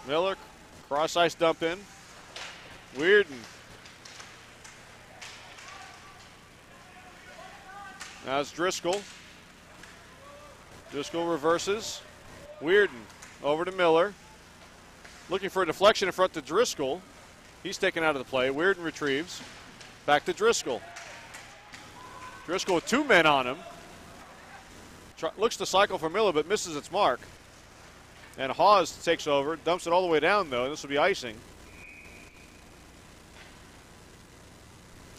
Miller, cross-ice dump in. Weirden. Now it's Driscoll. Driscoll reverses. Weirden over to Miller. Looking for a deflection in front to Driscoll. He's taken out of the play. Weirden retrieves. Back to Driscoll. Driscoll with 2 men on him. Looks to cycle for Miller, but misses its mark. And Hawes takes over, dumps it all the way down, though. This will be icing.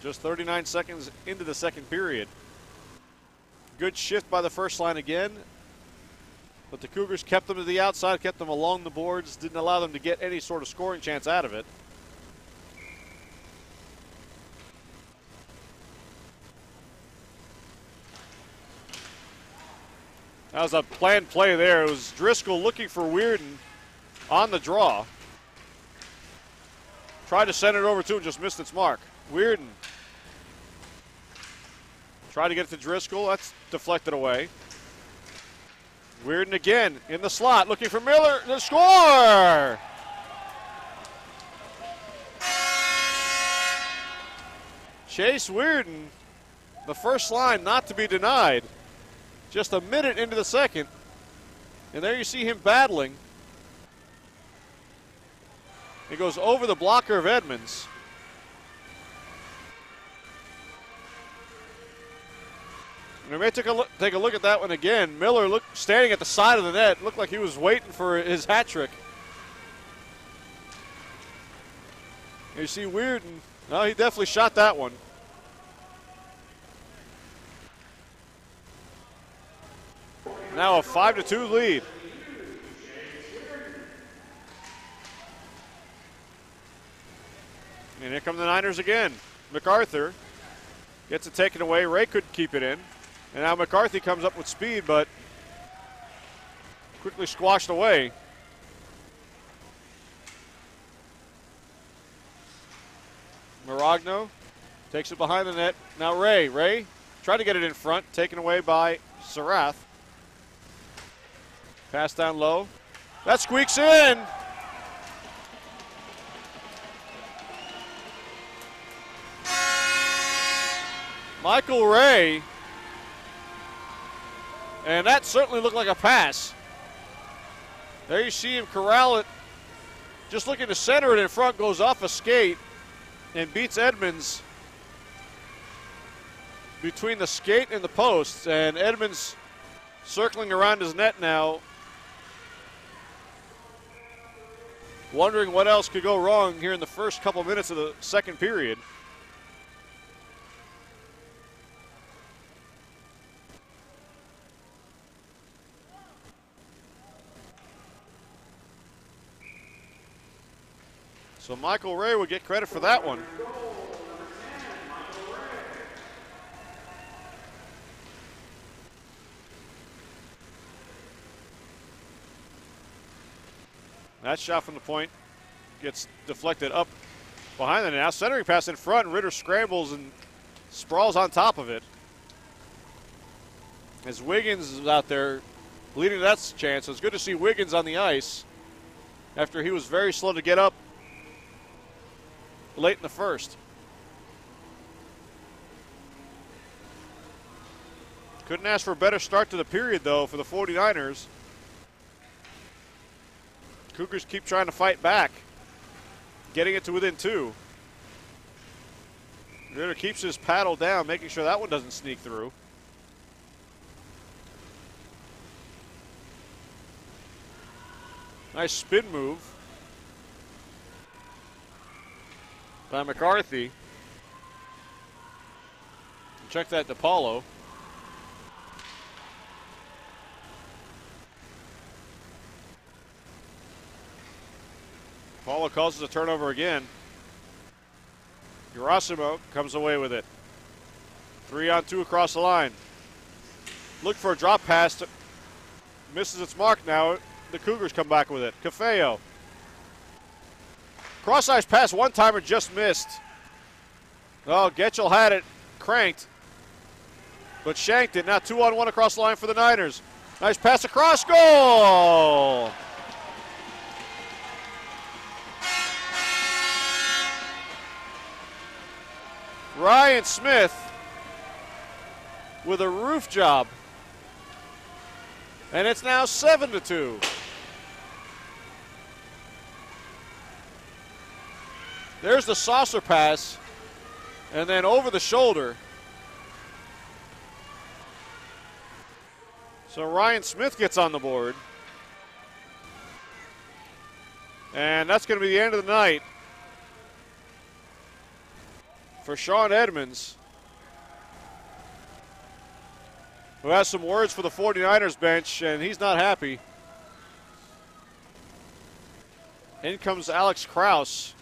Just 39 seconds into the second period. Good shift by the first line again. But the Cougars kept them to the outside, kept them along the boards, didn't allow them to get any sort of scoring chance out of it. That was a planned play there. It was Driscoll looking for Weirden on the draw. Tried to send it over to him, just missed its mark. Weirden. Tried to get it to Driscoll. That's deflected away. Weirden again in the slot, looking for Miller to score! Chase Weirden, the first line not to be denied. Just a minute into the second. And there you see him battling. He goes over the blocker of Edmonds. And we may take a look at that one again. Miller standing at the side of the net. Looked like he was waiting for his hat trick. And you see Weirden. No, he definitely shot that one. Now a 5-2 lead. And here come the Niners again. MacArthur gets it taken away. Ray couldn't keep it in. And now McCarthy comes up with speed, but quickly squashed away. Maragno takes it behind the net. Now Ray. Ray tried to get it in front, taken away by Sarath. Pass down low. That squeaks in. Michael Ray. And that certainly looked like a pass. There you see him corral it. Just looking to center it in front, goes off a skate and beats Edmonds between the skate and the posts. And Edmonds circling around his net now, wondering what else could go wrong here in the first couple minutes of the second period. So Michael Ray would get credit for that one. That shot from the point gets deflected up behind the net. Now centering pass in front, and Ritter scrambles and sprawls on top of it. As Wiggins is out there leading to that chance, so it's good to see Wiggins on the ice after he was very slow to get up late in the first. Couldn't ask for a better start to the period, though, for the 49ers. Cougars keep trying to fight back, getting it to within 2. Ritter keeps his paddle down, making sure that one doesn't sneak through. Nice spin move by McCarthy. Check that to Paulo. Paulo causes a turnover again. Gerasimo comes away with it. 3-on-2 across the line. Look for a drop pass. Misses its mark now. The Cougars come back with it. Cafeo. Cross-ice pass, one-timer just missed. Oh, Getchell had it cranked, but shanked it. Now 2-on-1 across the line for the Niners. Nice pass across, goal! Ryan Smith with a roof job. And it's now 7-2. There's the saucer pass, and then over the shoulder. So Ryan Smith gets on the board. And that's going to be the end of the night for Sean Edmonds. who has some words for the 49ers bench, and he's not happy. In comes Alex Krause.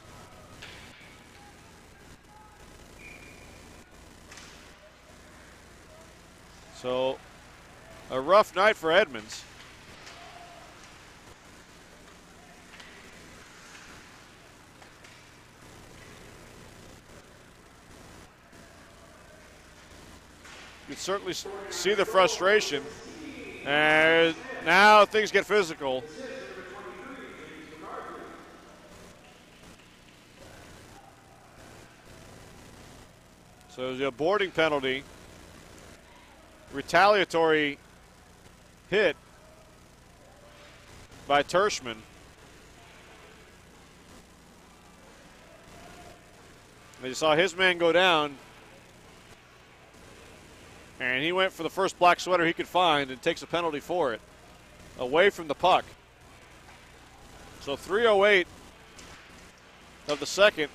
So, a rough night for Edmonds. You can certainly see the frustration. And now things get physical. So there's a boarding penalty. Retaliatory hit by Tershman. And you saw his man go down. And he went for the first black sweater he could find and takes a penalty for it. Away from the puck. So 3:08 of the second.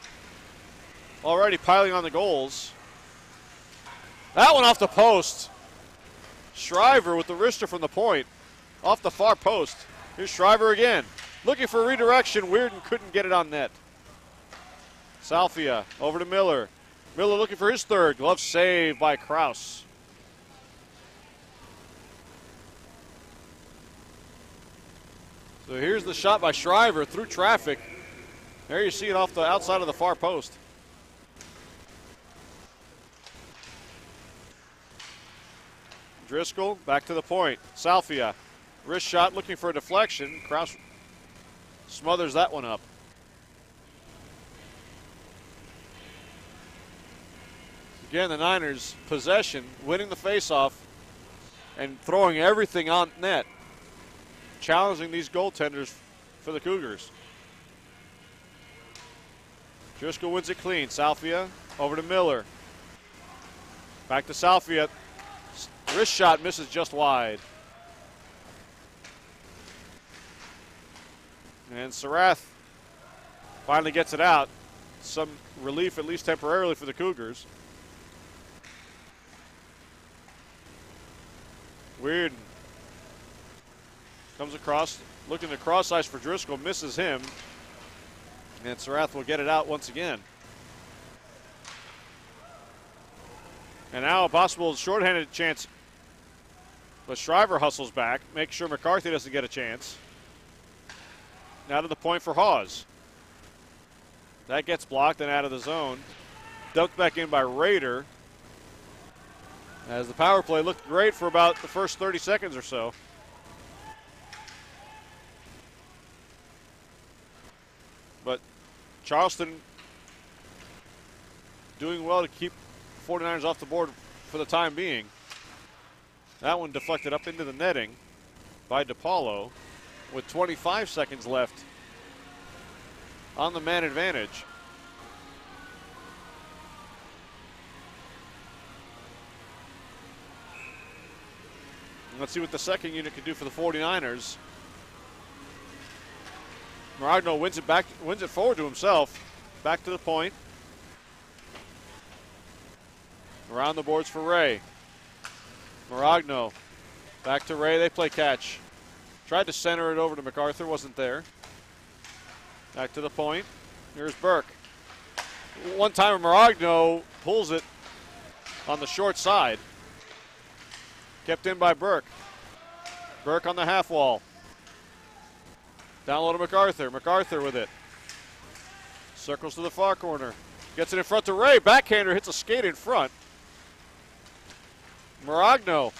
Already piling on the goals. That one off the post. Shriver with the wrister from the point. Off the far post. Here's Shriver again. Looking for redirection. Weirden couldn't get it on net. Salfia over to Miller. Miller looking for his third. Glove save by Krause. So here's the shot by Shriver through traffic. There you see it off the outside of the far post. Driscoll back to the point. Salfia, wrist shot looking for a deflection. Krause smothers that one up. Again, the Niners possession, winning the faceoff, and throwing everything on net. Challenging these goaltenders for the Cougars. Driscoll wins it clean. Salfia over to Miller. Back to Salfia. Wrist shot misses just wide. And Sarath finally gets it out. Some relief, at least temporarily, for the Cougars. Weird. Comes across, looking to cross ice for Driscoll, misses him. And Sarath will get it out once again. And now a possible shorthanded chance. But Shriver hustles back, makes sure McCarthy doesn't get a chance. Now to the point for Hawes. That gets blocked and out of the zone. Dumped back in by Rader. As the power play looked great for about the first 30 seconds or so. But Charleston doing well to keep 49ers off the board for the time being. That one deflected up into the netting by DePaulo with 25 seconds left on the man advantage. And let's see what the second unit can do for the 49ers. Maragno wins it forward to himself. Back to the point. Around the boards for Ray. Maragno back to Ray. They play catch. Tried to center it over to MacArthur. Wasn't there. Back to the point. Here's Burke. One timer Maragno pulls it on the short side. Kept in by Burke. Burke on the half wall. Down low to MacArthur. MacArthur with it. Circles to the far corner. Gets it in front to Ray. Backhander hits a skate in front. Maragno.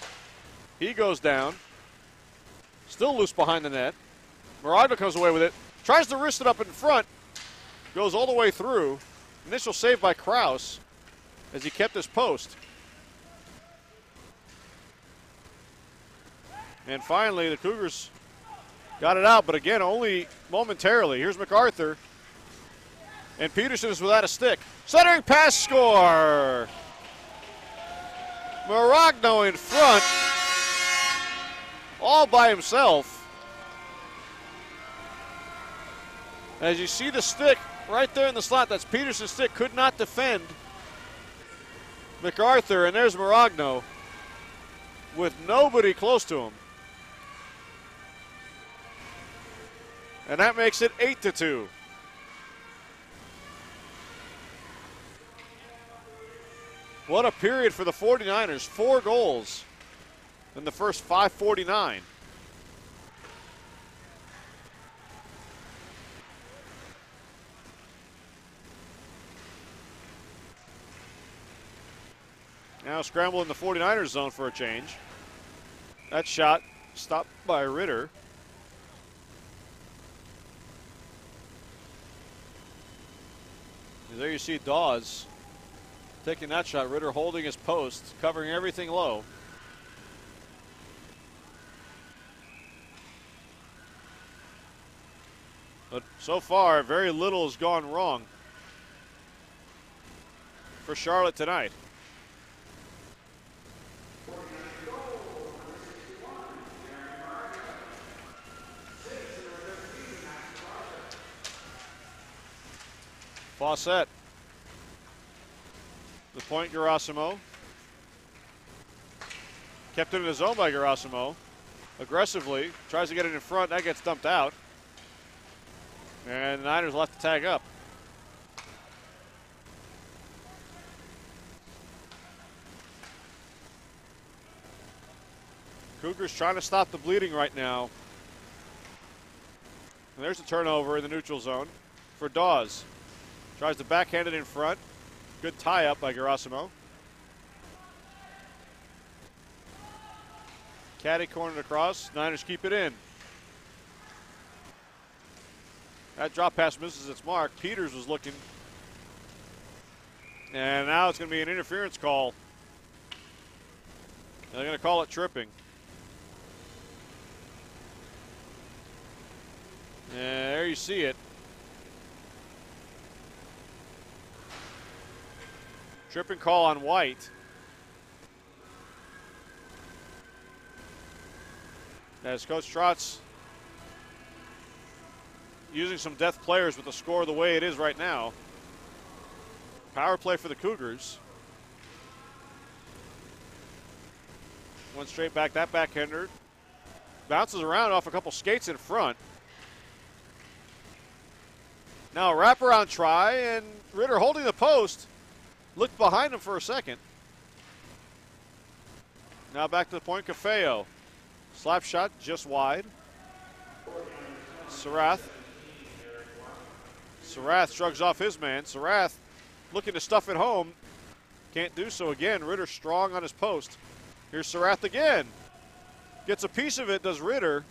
He goes down. Still loose behind the net. Maragno comes away with it. Tries to wrist it up in front. Goes all the way through. Initial save by Krause as he kept his post. And finally, the Cougars got it out, but again, only momentarily. Here's MacArthur. And Peterson is without a stick. Centering pass, score! Maragno in front, all by himself. As you see the stick right there in the slot, that's Peterson's stick, could not defend MacArthur, and there's Maragno. with nobody close to him. And that makes it 8-2. What a period for the 49ers. 4 goals in the first 5:49. Now scramble in the 49ers zone for a change. That shot stopped by Ritter. And there you see Dawes taking that shot. Ritter holding his post, covering everything low. But so far, very little has gone wrong for Charlotte tonight. Fawcett. The point, Gerasimo. Kept it in his zone by Gerasimo. Aggressively. Tries to get it in front. That gets dumped out. And the Niners left to tag up. Cougars trying to stop the bleeding right now. And there's a turnover in the neutral zone for Dawes. Tries to backhand it in front. Good tie-up by Gerasimo. Caddy cornered across. Niners keep it in. That drop pass misses its mark. Peters was looking. And now it's going to be an interference call. They're going to call it tripping. And there you see it. Tripping call on White. As Coach Trotz using some depth players with the score the way it is right now. Power play for the Cougars. One straight back, that backhander. Bounces around off a couple skates in front. Now a wraparound try, and Ritter holding the post. Looked behind him for a second. Now back to the point, Cafeo. Slap shot just wide. Sarath shrugs off his man. Sarath looking to stuff it home. Can't do so again. Ritter strong on his post. Here's Sarath again. Gets a piece of it, does Ritter.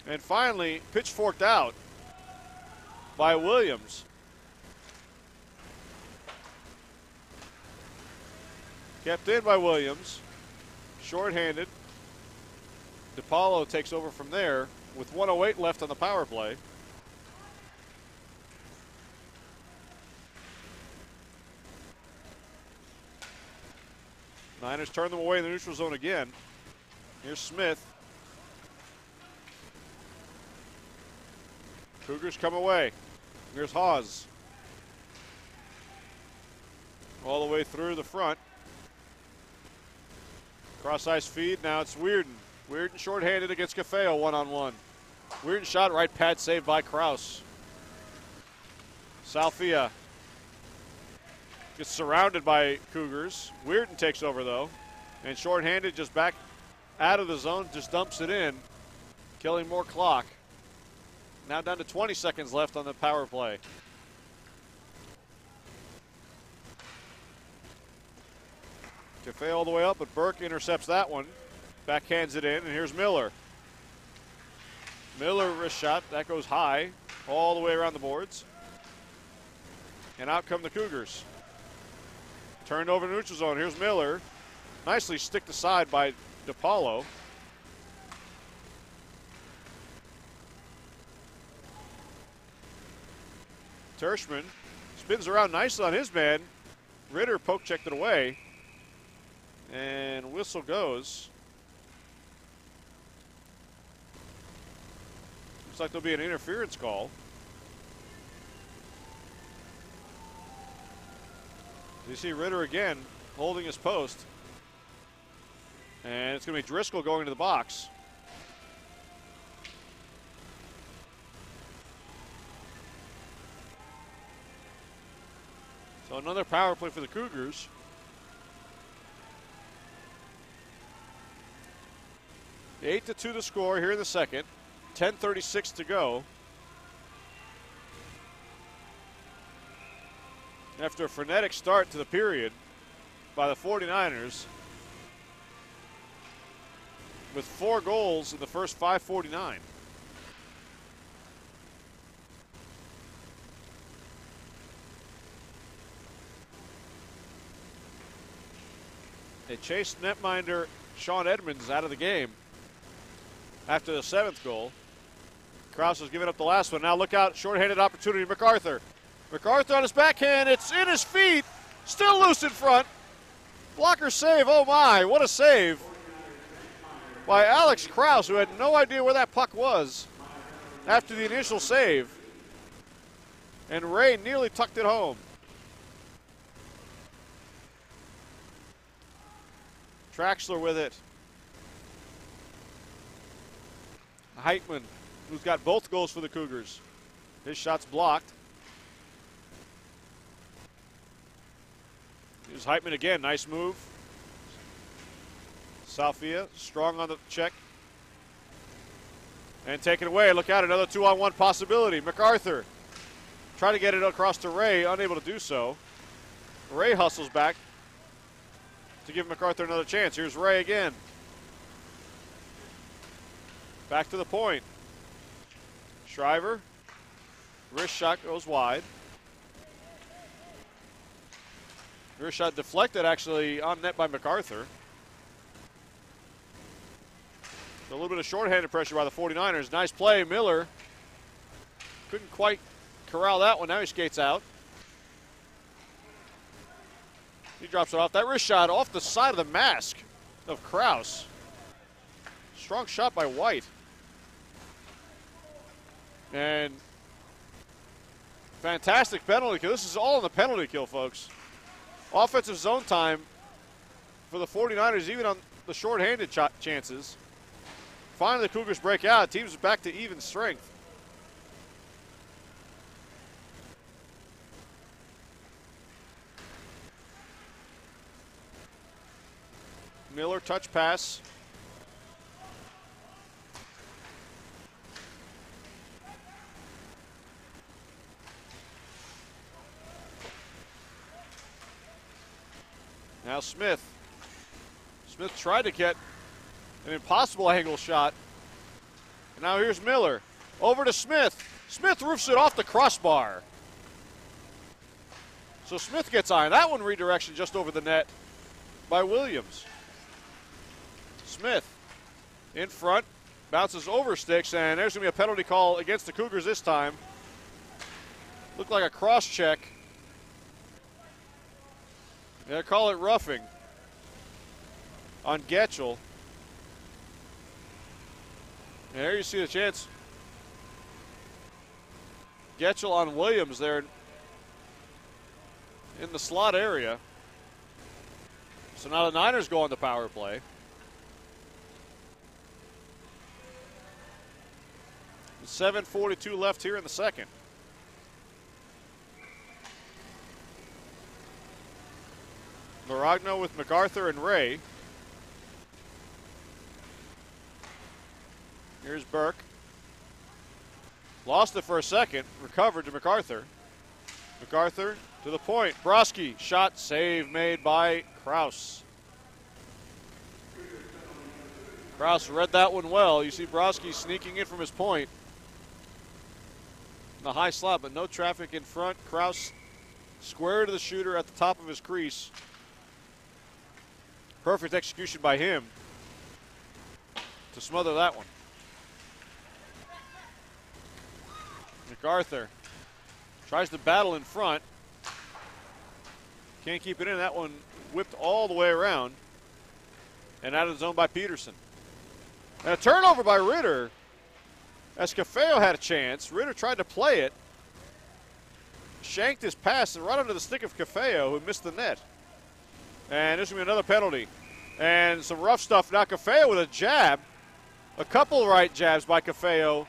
And finally, pitchforked out by Williams. Kept in by Williams. Short-handed. DiPaolo takes over from there with 1:08 left on the power play. Niners turn them away in the neutral zone again. Here's Smith. Cougars come away. Here's Hawes. All the way through the front. Cross-ice feed, now it's Weirden. Weirden short-handed against Cafeo, one-on-one. Weirden shot, right pad saved by Kraus. Salfia gets surrounded by Cougars. Weirden takes over, though. And short-handed, just back out of the zone, just dumps it in, killing more clock. Now down to 20 seconds left on the power play. Cafe all the way up, but Burke intercepts that one. Backhands it in, and here's Miller. Miller wrist shot, that goes high, all the way around the boards. And out come the Cougars. Turned over to neutral zone, here's Miller. Nicely sticked aside by DiPaolo. Tershman spins around nicely on his man. Ritter poke checked it away. And whistle goes. Looks like there'll be an interference call. You see Ritter again holding his post. And it's going to be Driscoll going to the box. So another power play for the Cougars. The 8-2 the score here in the second. 10:36 to go. After a frenetic start to the period by the 49ers, with 4 goals in the first 5:49. They chased netminder Sean Edmonds out of the game after the 7th goal. Krause has given up the last one. Now look out, shorthanded opportunity, MacArthur. MacArthur on his backhand, it's in his feet, still loose in front. Blocker save, oh my, what a save by Alex Krause, who had no idea where that puck was after the initial save. And Ray nearly tucked it home. Traxler with it. Heitman, who's got both goals for the Cougars. His shot's blocked. Here's Heitman again, nice move. Salfia, strong on the check. And taken away, look out, another 2-on-1 possibility. MacArthur trying to get it across to Ray, unable to do so. Ray hustles back to give MacArthur another chance. Here's Ray again. Back to the point. Shriver, wrist shot goes wide. Wrist shot deflected actually on net by MacArthur. So a little bit of shorthanded pressure by the 49ers. Nice play, Miller. Couldn't quite corral that one. Now he skates out. He drops it off. That wrist shot off the side of the mask of Krause. Strong shot by White. And fantastic penalty kill. This is all in the penalty kill, folks. Offensive zone time for the 49ers, even on the shorthanded chances. Finally, the Cougars break out. Team's back to even strength. Miller, touch pass. Now Smith. Smith tried to get an impossible angle shot. And now here's Miller. Over to Smith. Smith roofs it off the crossbar. So Smith gets on. That one redirection just over the net by Williams. Smith in front. Bounces over sticks, and there's going to be a penalty call against the Cougars this time. Looked like a cross check. They call it roughing on Getchell. And there you see the chance. Getchell on Williams there in the slot area. So now the Niners go on the power play. With 7:42 left here in the second. Maragno with MacArthur and Ray. Here's Burke. Lost it for a second. Recovered to MacArthur. MacArthur to the point. Broski. Shot, save made by Krause. Krause read that one well. You see Broski sneaking in from his point. The high slot, but no traffic in front. Krause square to the shooter at the top of his crease. Perfect execution by him to smother that one. MacArthur tries to battle in front. Can't keep it in. That one whipped all the way around and out of the zone by Peterson. And a turnover by Ritter as Cafeo had a chance. Ritter tried to play it. Shanked his pass and right under the stick of Cafeo, who missed the net. And there's going to be another penalty And some rough stuff. Now Cafeo with a jab. A couple right jabs by Cafeo.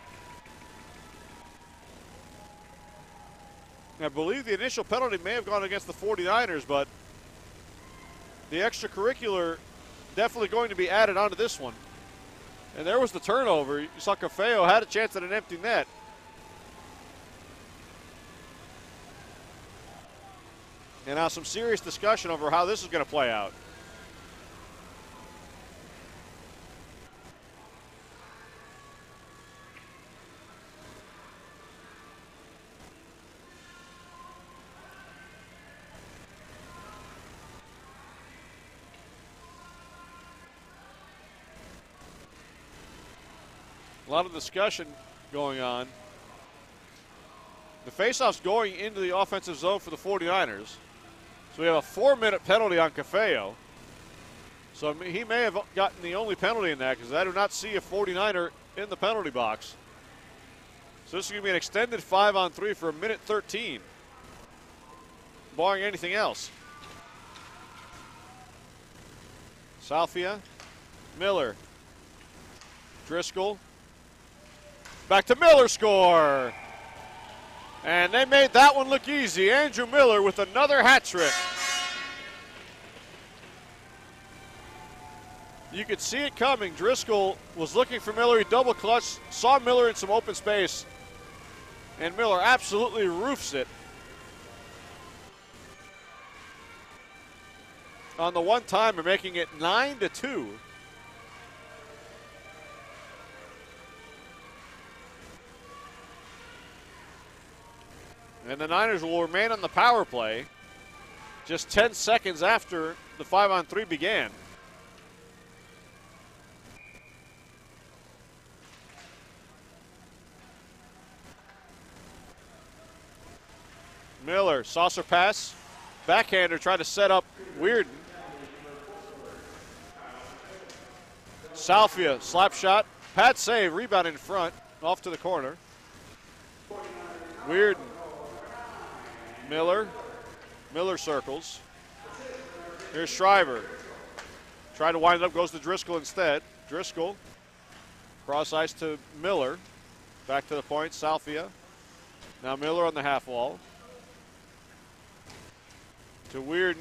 I believe the initial penalty may have gone against the 49ers, but the extracurricular definitely going to be added onto this one. And there was the turnover. You saw Cafeo had a chance at an empty net. And now some serious discussion over how this is going to play out. A lot of discussion going on. The faceoff's going into the offensive zone for the 49ers. So we have a 4-minute penalty on Cafeo. So he may have gotten the only penalty in that because I do not see a 49er in the penalty box. So this is going to be an extended 5-on-3 for 1:13, barring anything else. Salfia, Miller, Driscoll. Back to Miller, score. And they made that one look easy. Andrew Miller with another hat trick. You could see it coming. Driscoll was looking for Miller. He double clutched, saw Miller in some open space, and Miller absolutely roofs it. On the one-timer, making it 9-2. And the Niners will remain on the power play just 10 seconds after the 5-on-3 began. Miller, saucer pass. Backhander tried to set up Weirden. Salfia, slap shot. Pad save, rebound in front, off to the corner. Weirden. Miller. Miller circles. Here's Shriver. Trying to wind it up, goes to Driscoll instead. Driscoll. Cross ice to Miller. Back to the point, Salfia. Now Miller on the half wall. To Weirden.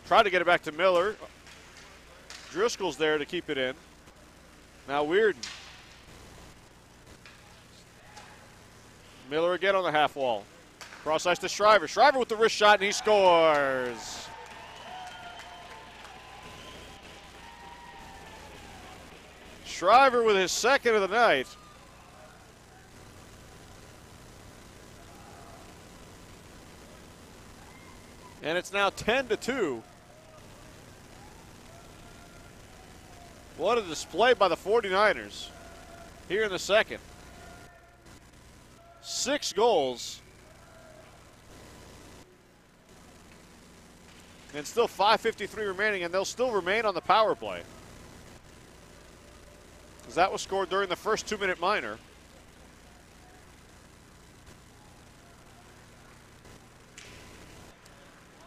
Tried to get it back to Miller. Driscoll's there to keep it in. Now Weirden. Miller again on the half wall. Cross ice to Shriver. Shriver with the wrist shot, and he scores. Shriver with his second of the night. And it's now 10-2. What a display by the 49ers here in the second. 6 goals. And still 5:53 remaining, and they'll still remain on the power play. Because that was scored during the first 2-minute minor.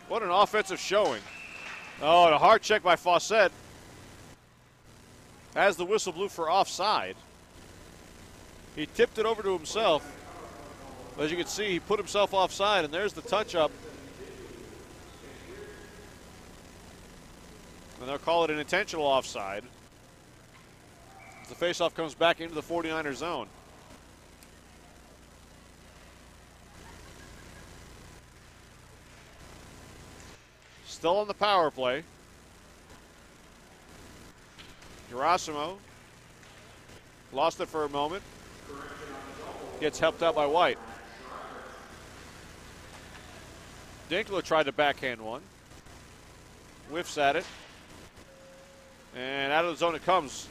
What an offensive showing. Oh, and a hard check by Fawcett. As the whistle blew for offside. He tipped it over to himself. As you can see, he put himself offside, and there's the touch-up. And they'll call it an intentional offside. As the faceoff comes back into the 49er zone. Still on the power play. Gerasimo lost it for a moment. Gets helped out by White. Dinkler tried to backhand one. Whiffs at it. And out of the zone it comes.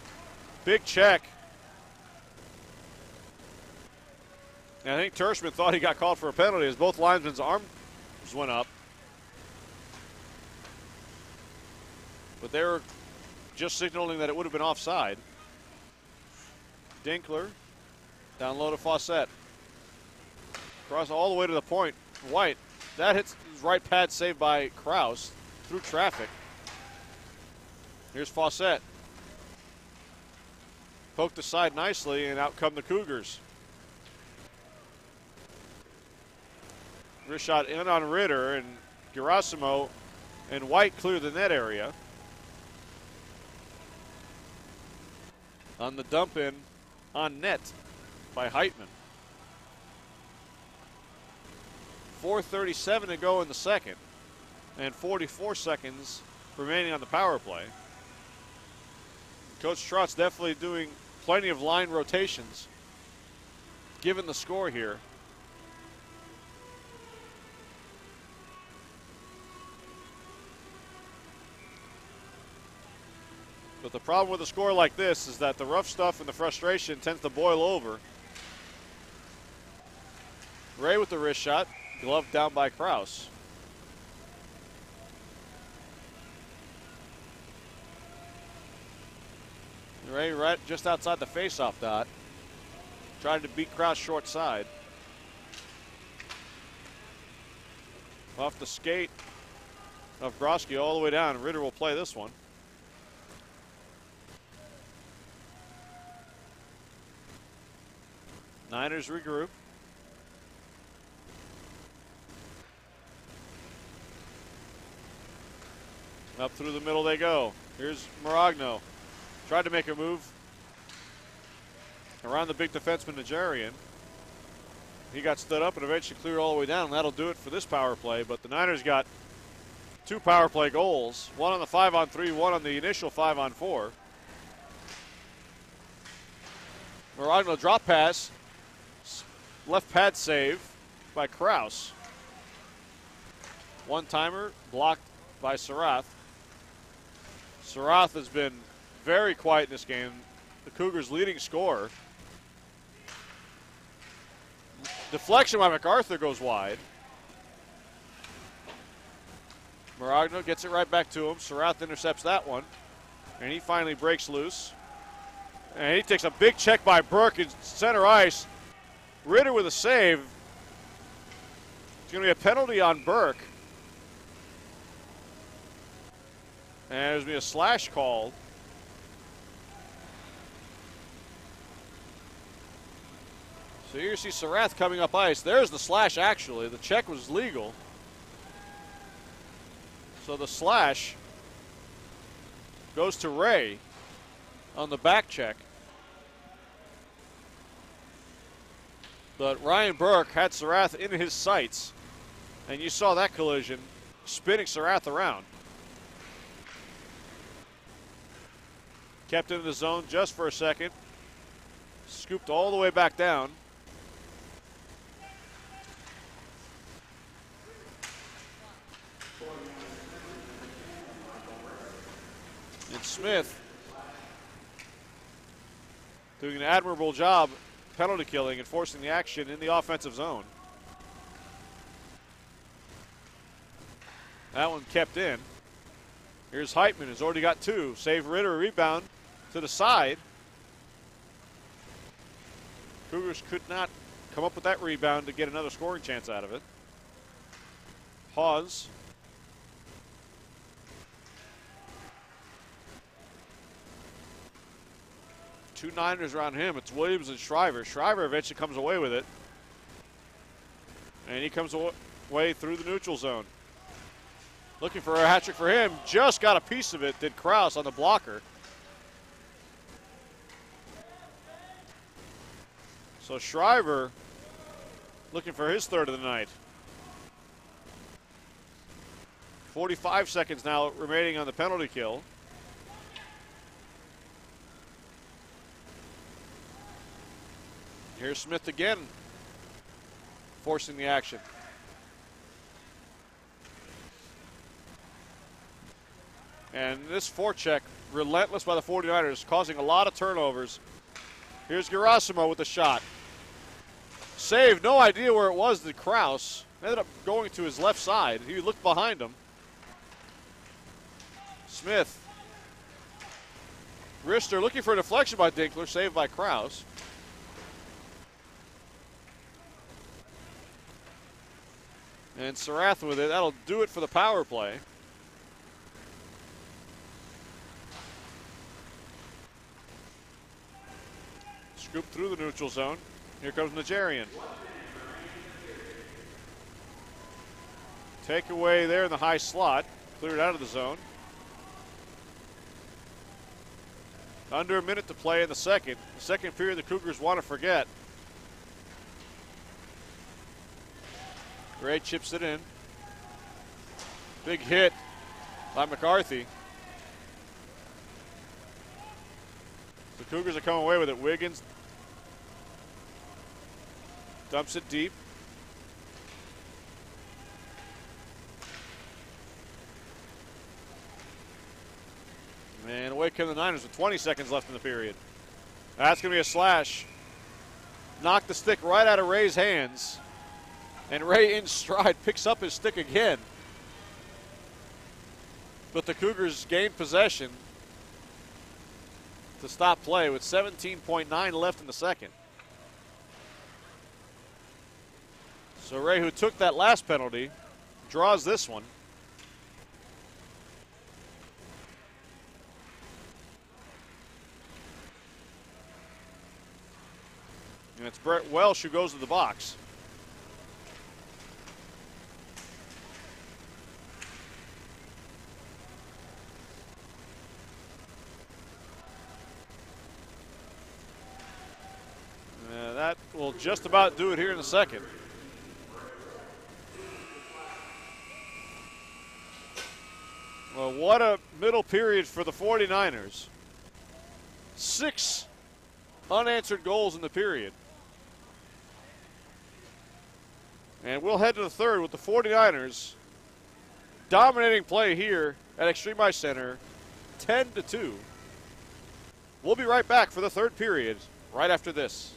Big check. And I think Tershman thought he got called for a penalty as both linemen's arms went up. But they were just signaling that it would have been offside. Dinkler down low to Fawcett. Cross all the way to the point. White. That hits his right pad saved by Kraus through traffic. Here's Fawcett. Poked aside nicely, and out come the Cougars. Wrist shot in on Ritter, and Gerasimo and White clear the net area. On the dump in on net by Heitman. 4:37 to go in the second, and 44 seconds remaining on the power play. Coach Trott's definitely doing plenty of line rotations, given the score here. But the problem with a score like this is that the rough stuff and the frustration tends to boil over. Ray with the wrist shot, gloved down by Kraus. Ray right just outside the faceoff dot, trying to beat Kraus short side. Off the skate of Broski all the way down. Ritter will play this one. Niners regroup. Up through the middle they go. Here's Maragno. Tried to make a move around the big defenseman Najarian. He got stood up and eventually cleared all the way down, and that'll do it for this power play. But the Niners got 2 power play goals, one on the 5-on-3, one on the initial 5-on-4. Maragno drop pass, left pad save by Kraus. One-timer blocked by Sarath. Sarath has been very quiet in this game. The Cougars' leading scorer. Deflection by MacArthur goes wide. Maragno gets it right back to him. Sarath intercepts that one. And he finally breaks loose. And he takes a big check by Burke in center ice. Ritter with a save. It's going to be a penalty on Burke. And there's going to be a slash called. So here you see Sarath coming up ice. There's the slash, actually. The check was legal. So the slash goes to Ray on the back check. But Ryan Burke had Sarath in his sights. And you saw that collision spinning Sarath around. Kept in the zone just for a second. Scooped all the way back down. And Smith doing an admirable job penalty killing and forcing the action in the offensive zone. That one kept in. Here's Heitman, who's already got 2. Save Ritter, rebound to the side. Cougars could not come up with that rebound to get another scoring chance out of it. Hawes. Two Niners around him. It's Williams and Shriver. Shriver eventually comes away with it. And he comes away through the neutral zone. Looking for a hat trick for him. Just got a piece of it, did Kraus on the blocker. So Shriver looking for his third of the night. 45 seconds now remaining on the penalty kill. Here's Smith again, forcing the action. And this forecheck, relentless by the 49ers, causing a lot of turnovers. Here's Gerasimo with the shot. Save, no idea where it was, did Kraus. Ended up going to his left side. He looked behind him. Smith. Rister looking for a deflection by Dinkler, saved by Kraus. And Sarath with it. That'll do it for the power play. Scoop through the neutral zone. Here comes Najarian. Takeaway there in the high slot. Cleared out of the zone. Under a minute to play in the second. The second period the Cougars want to forget. Gray chips it in. Big hit by McCarthy. The Cougars are coming away with it. Wiggins dumps it deep. And away come the Niners with 20 seconds left in the period. That's going to be a slash. Knocked the stick right out of Ray's hands. And Ray in stride picks up his stick again. But the Cougars gained possession to stop play with 17.9 left in the second. So Ray, who took that last penalty, draws this one. And it's Brett Welsh who goes to the box. That will just about do it here in the second. Well, what a middle period for the 49ers. 6 unanswered goals in the period. And we'll head to the third with the 49ers dominating play here at Extreme Ice Center, 10-2. We'll be right back for the third period right after this.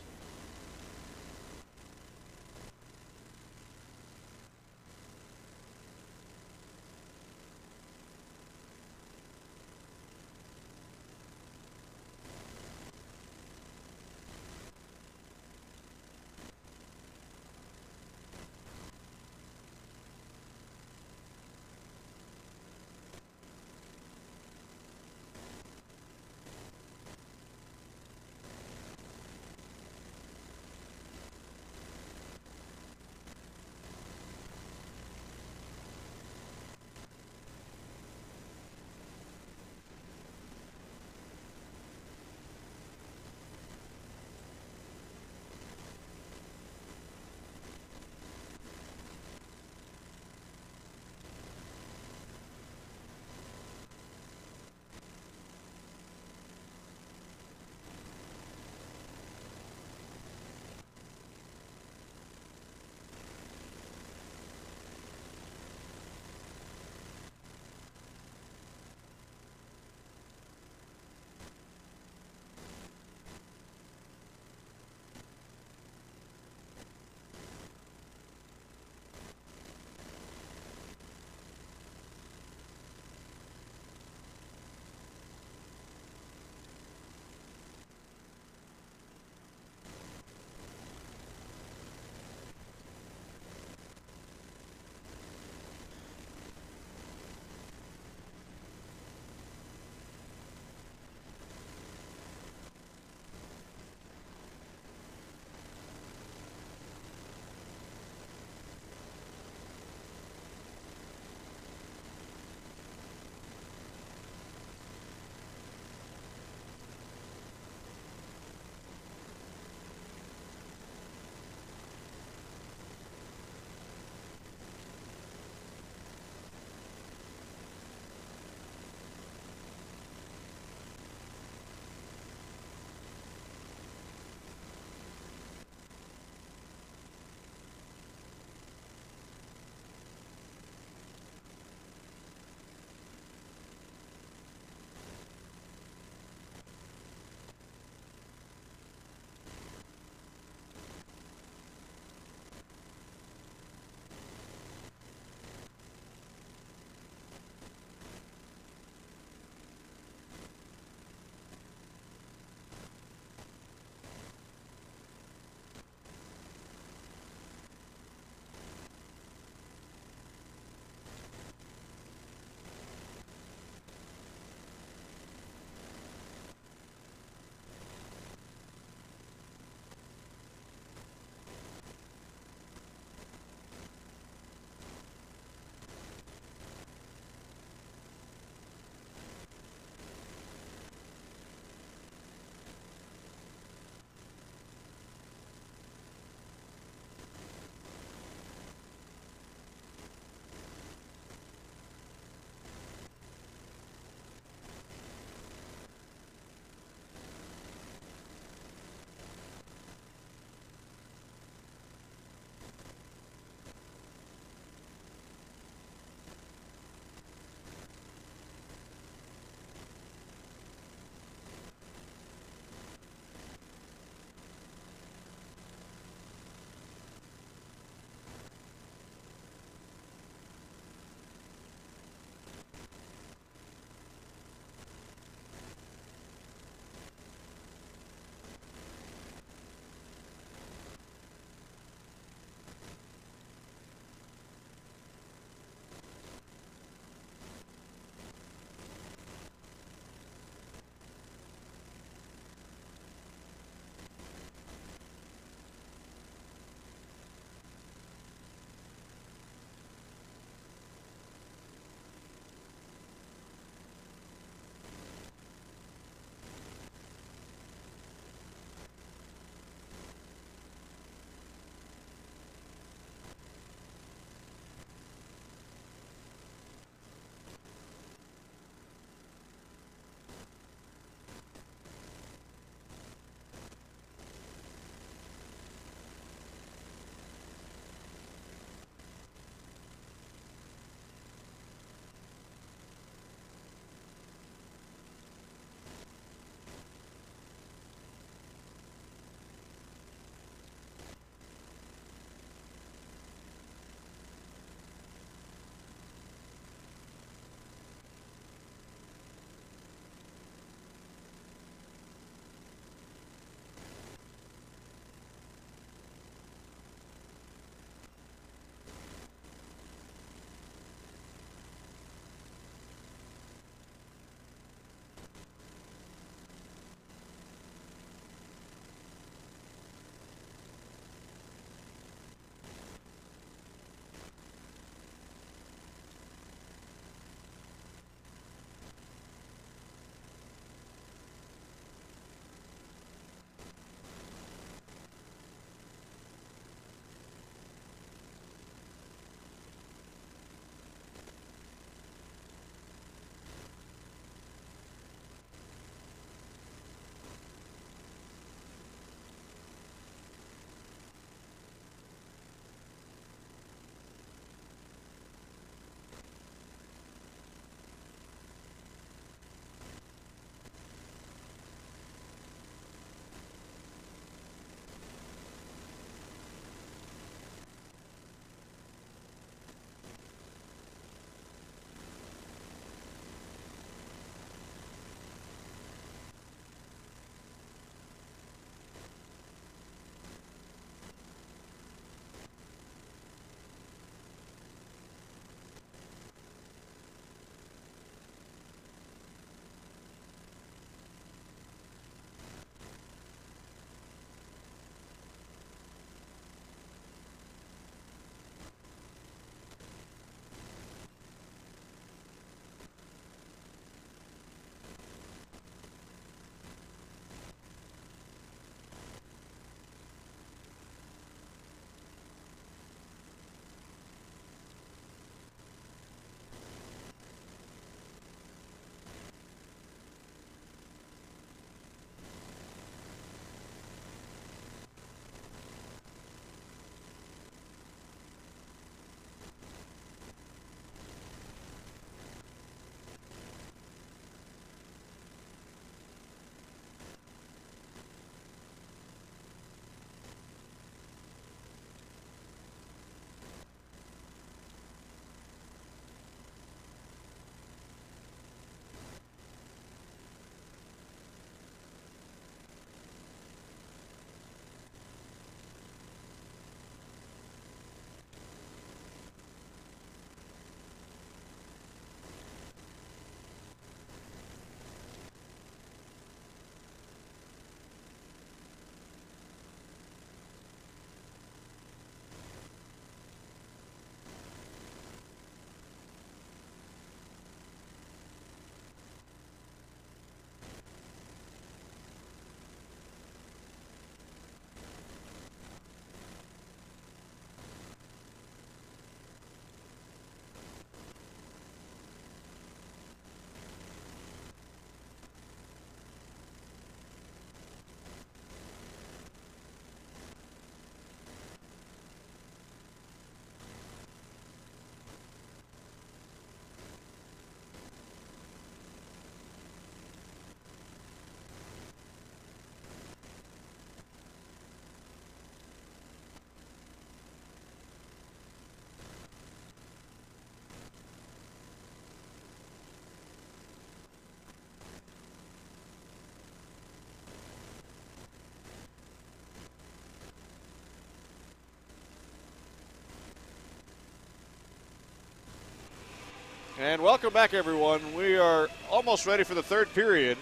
And welcome back, everyone. We are almost ready for the third period.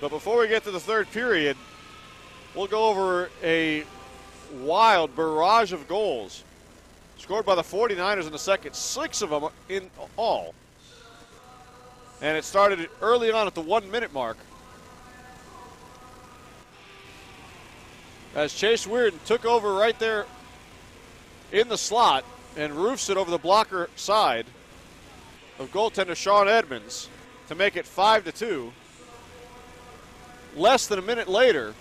But before we get to the third period, we'll go over a wild barrage of goals scored by the 49ers in the second, 6 of them in all. And it started early on at the 1 minute mark, as Chase Weirden took over right there in the slot and roofs it over the blocker side of goaltender Sean Edmonds to make it 5-2. Less than a minute later,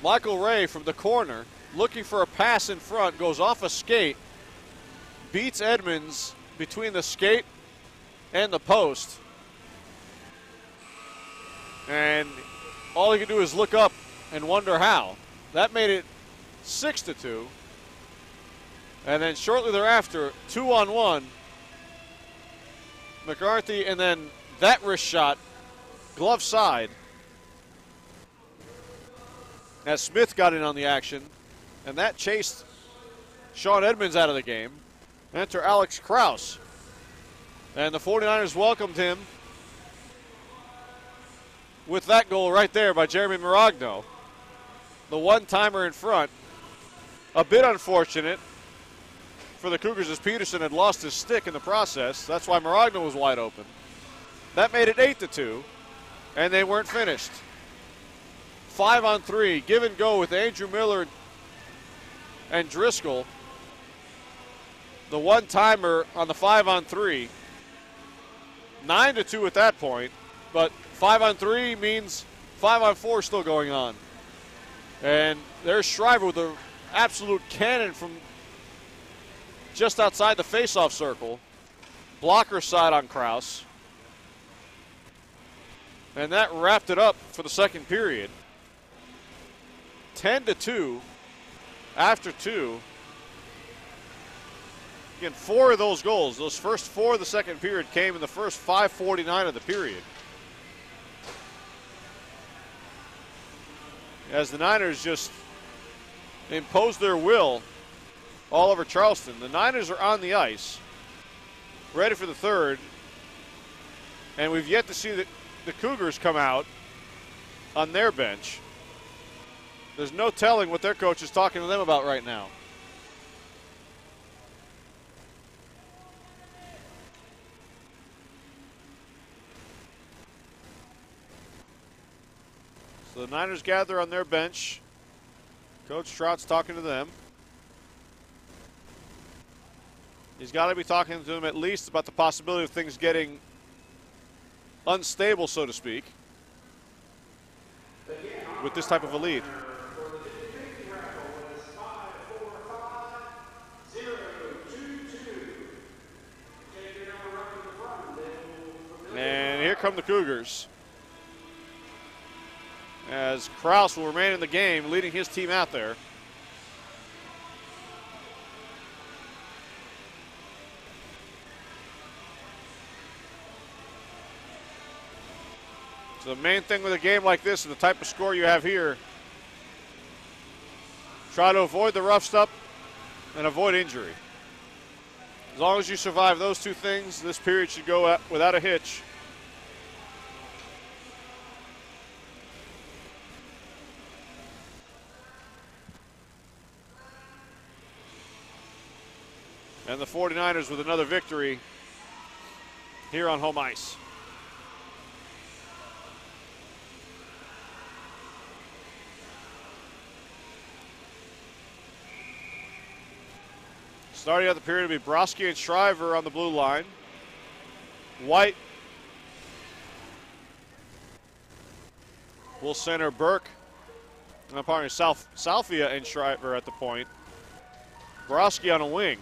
Michael Ray from the corner, looking for a pass in front, goes off a skate, beats Edmonds between the skate and the post. And all he can do is look up and wonder how. That made it 6-2. And then shortly thereafter, 2-on-1, McCarthy, and then that wrist shot, glove side, as Smith got in on the action, and that chased Sean Edmonds out of the game. Enter Alex Krause. And the 49ers welcomed him with that goal right there by Jeremy Maragno. The one-timer in front. A bit unfortunate for the Cougars as Peterson had lost his stick in the process. That's why Maragno was wide open. That made it 8-2, and they weren't finished. 5-on-3, give and go with Andrew Miller and Driscoll. The one-timer on the 5-on-3. 9-2 at that point, but 5-on-3 means 5-on-4 still going on. And there's Shriver with an absolute cannon from just outside the face-off circle. Blocker side on Krause. And that wrapped it up for the second period. 10-2 after 2. Again, 4 of those goals, those first 4 of the second period, came in the first 5:49 of the period. As the Niners just imposed their will all over Charleston. The Niners are on the ice, ready for the third, and we've yet to see the Cougars come out on their bench. There's no telling what their coach is talking to them about right now. So the Niners gather on their bench. Coach Trout's talking to them. He's got to be talking to them at least about the possibility of things getting unstable, so to speak, with this type of a lead. And here come the Cougars, as Krause will remain in the game, leading his team out there. So the main thing with a game like this and the type of score you have here, try to avoid the rough stuff and avoid injury. As long as you survive those two things, this period should go without a hitch. And the 49ers with another victory here on home ice. Starting out the period will be Broski and Shriver on the blue line. White will center Burke. And pardon me, Salvia and Shriver at the point. Broski on a wing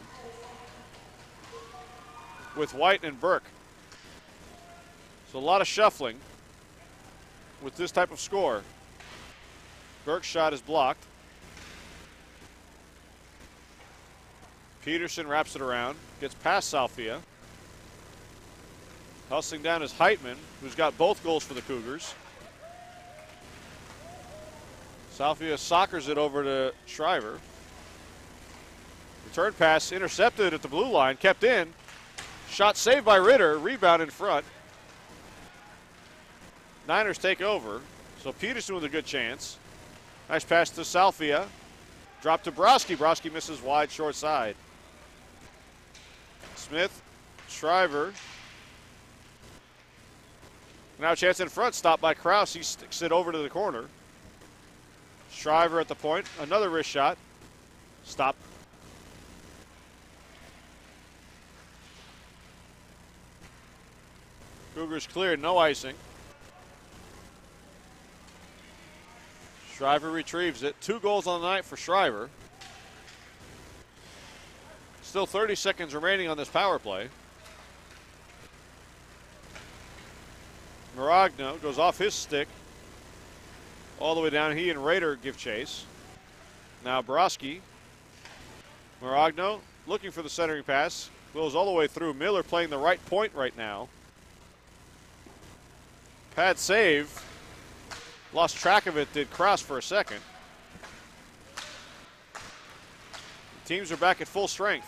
with White and Burke. So a lot of shuffling with this type of score. Burke's shot is blocked. Peterson wraps it around, gets past Salvia. Hustling down is Heitman, who's got both goals for the Cougars. Salvia soccers it over to Shriver. Return pass intercepted at the blue line, kept in. Shot saved by Ritter, rebound in front. Niners take over, so Peterson with a good chance. Nice pass to Salvia. Drop to Broski. Broski misses wide, short side. Smith, Shriver. Now a chance in front, stopped by Krause. He sticks it over to the corner. Shriver at the point, another wrist shot. Stop. Cougars cleared, no icing. Shriver retrieves it. 2 goals on the night for Shriver. Still 30 seconds remaining on this power play. Maragno goes off his stick. All the way down. He and Rader give chase. Now Broski. Maragno looking for the centering pass. Goes all the way through. Miller playing the right point right now. Pad save. Lost track of it, did Krause for a second. The teams are back at full strength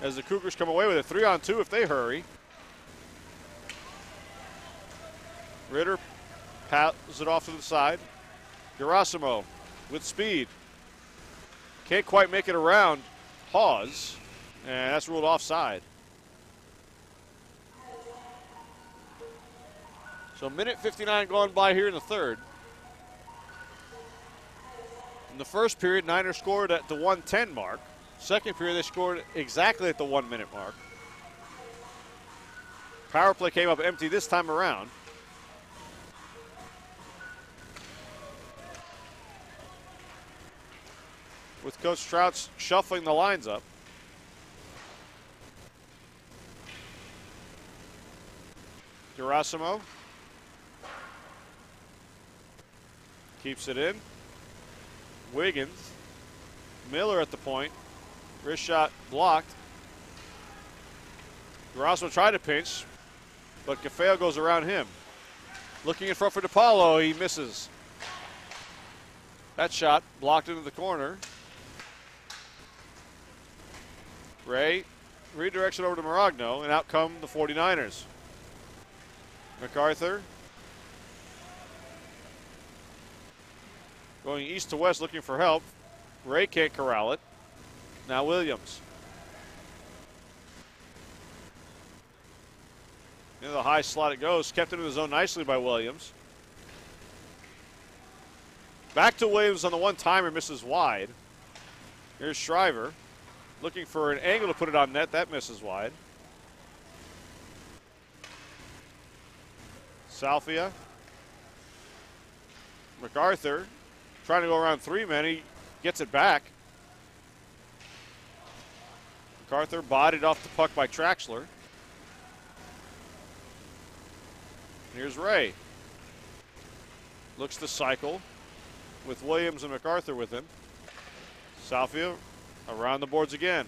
as the Cougars come away with it. 3-on-2 if they hurry. Ritter passes it off to the side. Gerasimo with speed. Can't quite make it around Hawes, and that's ruled offside. So minute 59 gone by here in the third. In the first period, Niners scored at the 1:10 mark. Second period, they scored exactly at the 1 minute mark. Power play came up empty this time around. With Coach Trouts shuffling the lines up. Gerasimo keeps it in. Wiggins. Miller at the point. Wrist shot blocked. Gerasimo tried to pinch, but Cafeo goes around him. Looking in front for DePaulo, he misses. That shot blocked into the corner. Ray redirects it over to Maragno, and out come the 49ers. MacArthur going east to west looking for help. Ray can't corral it. Now Williams. Into the high slot it goes. Kept into the zone nicely by Williams. Back to Williams on the one-timer, misses wide. Here's Shriver. Looking for an angle to put it on net. That misses wide. Salvia. MacArthur trying to go around 3 men. He gets it back. MacArthur bodied off the puck by Traxler. Here's Ray. Looks to cycle with Williams and MacArthur with him. Salvia around the boards again.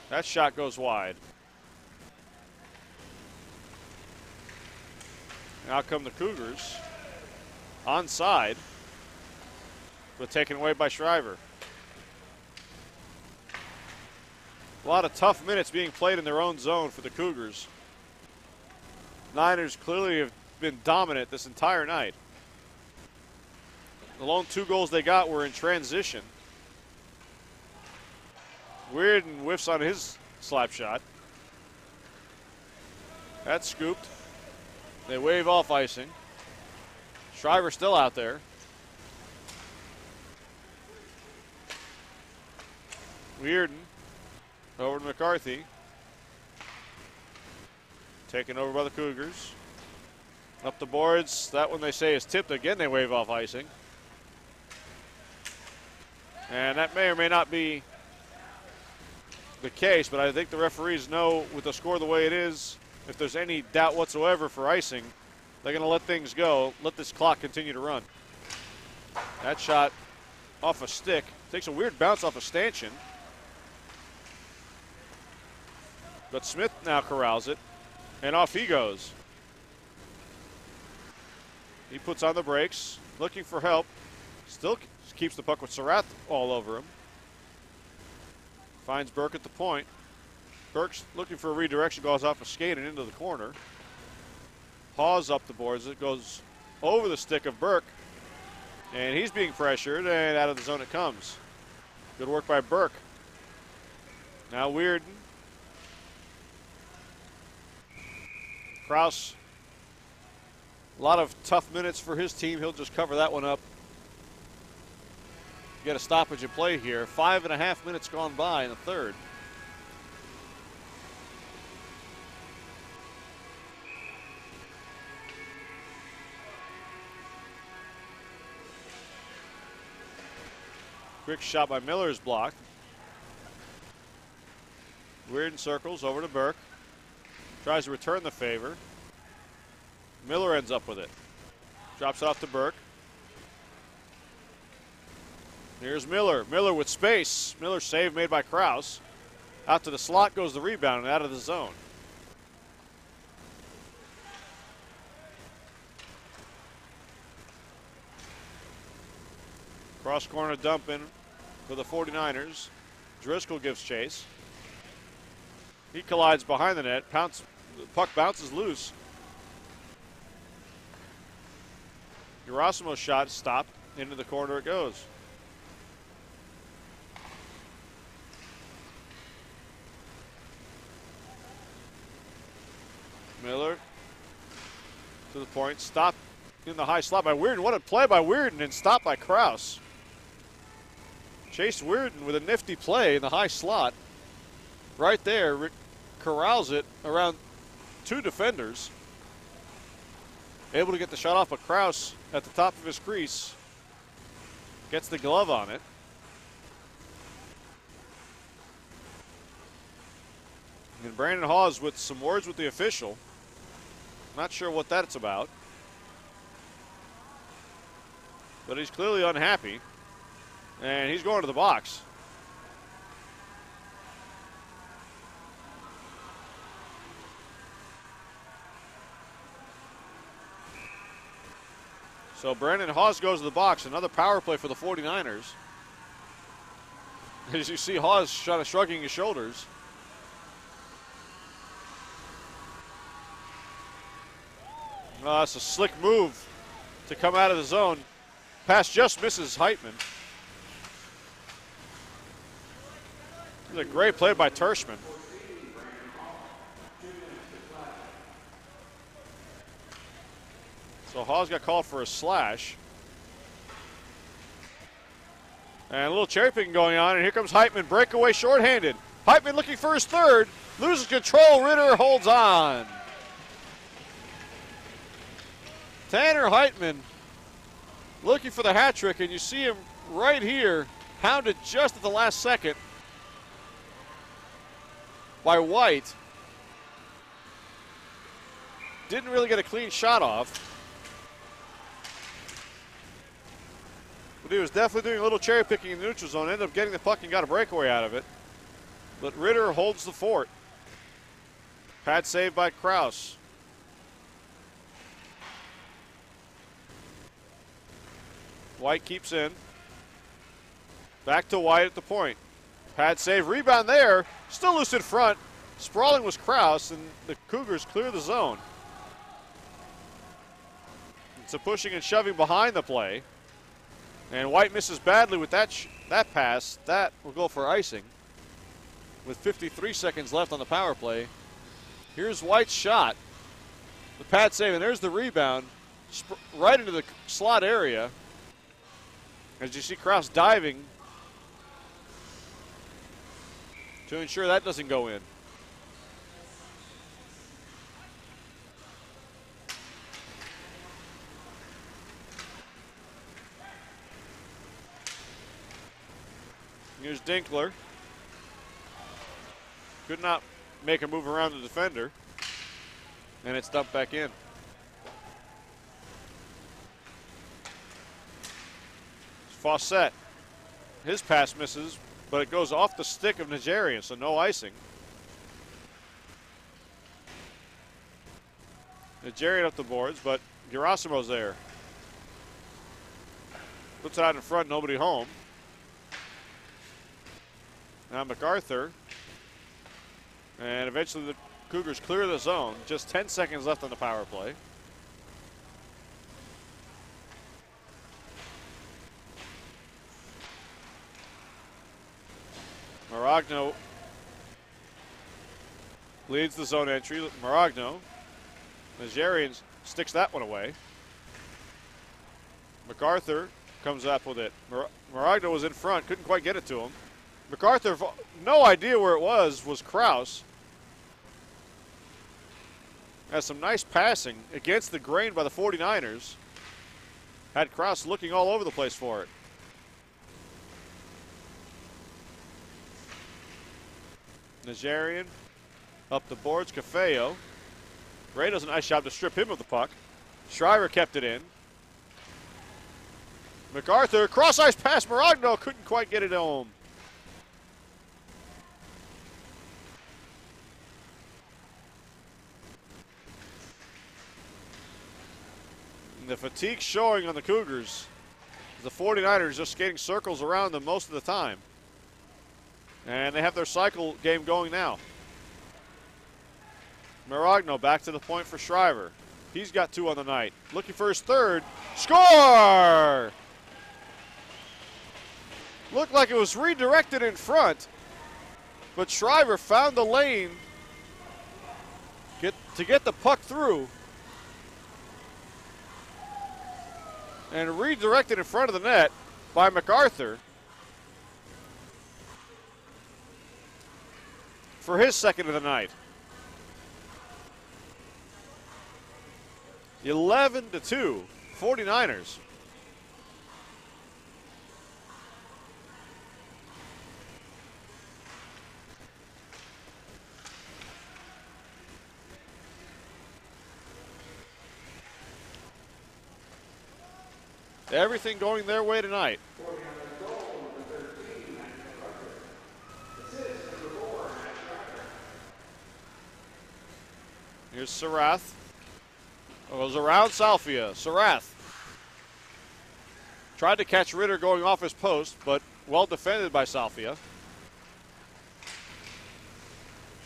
That shot goes wide. Now come the Cougars. Onside, but taken away by Shriver. A lot of tough minutes being played in their own zone for the Cougars. Niners clearly have been dominant this entire night. The lone 2 goals they got were in transition. Weirden whiffs on his slap shot. That's scooped. They wave off icing. Shriver still out there. Weirden over to McCarthy. Taken over by the Cougars. Up the boards. That one they say is tipped. Again, they wave off icing. And that may or may not be the case, but I think the referees know with the score the way it is, if there's any doubt whatsoever for icing, they're going to let things go, let this clock continue to run. That shot off a stick. Takes a weird bounce off a stanchion. But Smith now corrals it, and off he goes. He puts on the brakes, looking for help. Still keeps the puck with Surratt all over him. Finds Burke at the point. Burke's looking for a redirection, goes off a skate and into the corner. Hawes up the boards. It goes over the stick of Burke. And he's being pressured, and out of the zone it comes. Good work by Burke. Now Weirden. Kraus. A lot of tough minutes for his team. He'll just cover that one up. Get a stoppage in play here. 5.5 minutes gone by in the third. Quick shot by Miller is blocked. Weirden circles over to Burke. Tries to return the favor. Miller ends up with it. Drops it off to Burke. Here's Miller. Miller with space. Miller save made by Kraus. Out to the slot goes the rebound and out of the zone. Cross corner dump in for the 49ers. Driscoll gives chase. He collides behind the net. The puck bounces loose. Gerasimo's shot stopped. Into the corner it goes. Miller to the point. Stopped in the high slot by Weirden. What a play by Weirden and stopped by Kraus. Chase Weirden with a nifty play in the high slot. Right there, corrals it around two defenders. Able to get the shot off of Kraus at the top of his crease. Gets the glove on it. And Brandon Hawes with some words with the official. Not sure what that's about. But he's clearly unhappy. And he's going to the box. So Brandon Hawes goes to the box. Another power play for the 49ers. As you see, Hawes shrugging his shoulders. It's a slick move to come out of the zone. Pass just misses Heitman. This is a great play by Tershman. So Hawes got called for a slash. And a little cherry picking going on, and here comes Heitman, breakaway shorthanded. Heitman looking for his third, loses control, Ritter holds on. Tanner Heitman looking for the hat trick, and you see him right here, hounded just at the last second by White. Didn't really get a clean shot off. But he was definitely doing a little cherry picking in the neutral zone, ended up getting the puck and got a breakaway out of it. But Ritter holds the fort. Pad saved by Kraus. White keeps in. Back to White at the point. Pad save, rebound there. Still loose in front. Sprawling was Kraus, and the Cougars clear the zone. It's a pushing and shoving behind the play. And White misses badly with that pass. That will go for icing. With 53 seconds left on the power play. Here's White's shot. The pad save, and there's the rebound. Right into the slot area. As you see Kraus diving to ensure that doesn't go in. Here's Dinkler. Could not make a move around the defender. And it's dumped back in. Fawcett. His pass misses, but it goes off the stick of Nigerian, so no icing. Nigerian up the boards, but Gerasimo's there. Puts it out in front, nobody home. Now MacArthur. And eventually the Cougars clear the zone. Just 10 seconds left on the power play. Maragno leads the zone entry. Maragno. Nazarian sticks that one away. MacArthur comes up with it. Maragno was in front, couldn't quite get it to him. MacArthur, no idea where it was Kraus. Has some nice passing against the grain by the 49ers. Had Kraus looking all over the place for it. Nazarian up the boards. Cafeo. Ray does a nice job to strip him of the puck. Shriver kept it in. MacArthur, cross-ice pass. Maragno couldn't quite get it home. The fatigue showing on the Cougars. The 49ers just skating circles around them most of the time. And they have their cycle game going now. Maragno back to the point for Shriver. He's got 2 on the night. Looking for his third. Score! Looked like it was redirected in front, but Shriver found the lane to get the puck through and redirected in front of the net by MacArthur for his second of the night. 11-2, 49ers. Everything going their way tonight. Here's Sarath. Oh, it was around Salvia. Sarath tried to catch Ritter going off his post, but well defended by Salvia.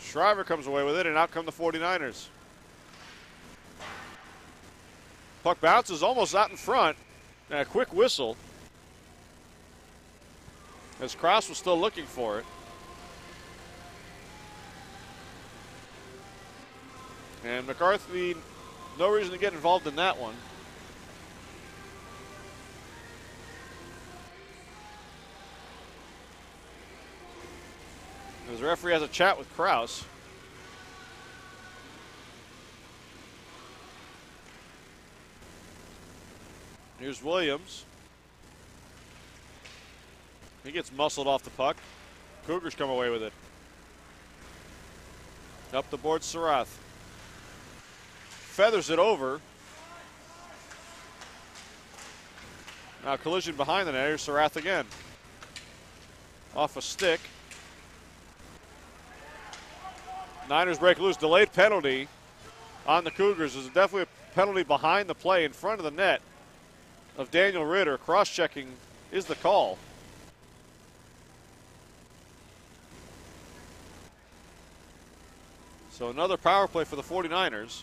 Shriver comes away with it, and out come the 49ers. Puck bounces almost out in front. And a quick whistle as Kraus was still looking for it. And McCarthy, no reason to get involved in that one. As the referee has a chat with Kraus. Here's Williams. He gets muscled off the puck. Cougars come away with it. Up the board, Sarath. Feathers it over. Now collision behind the net. Here's Sarath again. Off a stick. Niners break loose. Delayed penalty on the Cougars. There's definitely a penalty behind the play in front of the net of Daniel Ritter. Cross-checking is the call. So another power play for the 49ers.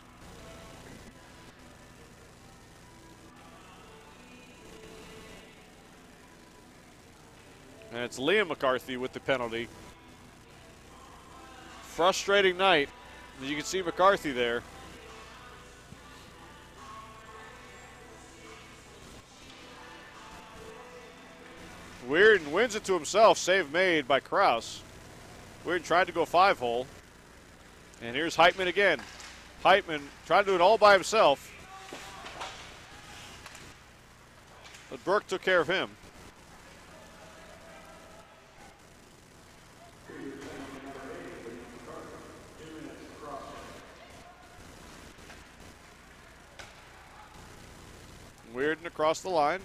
And it's Liam McCarthy with the penalty. Frustrating night. As you can see McCarthy there. Weirden wins it to himself. Save made by Kraus. Weirden tried to go 5-hole. And here's Heitman again. Heitman tried to do it all by himself. But Burke took care of him. Weirden across the line.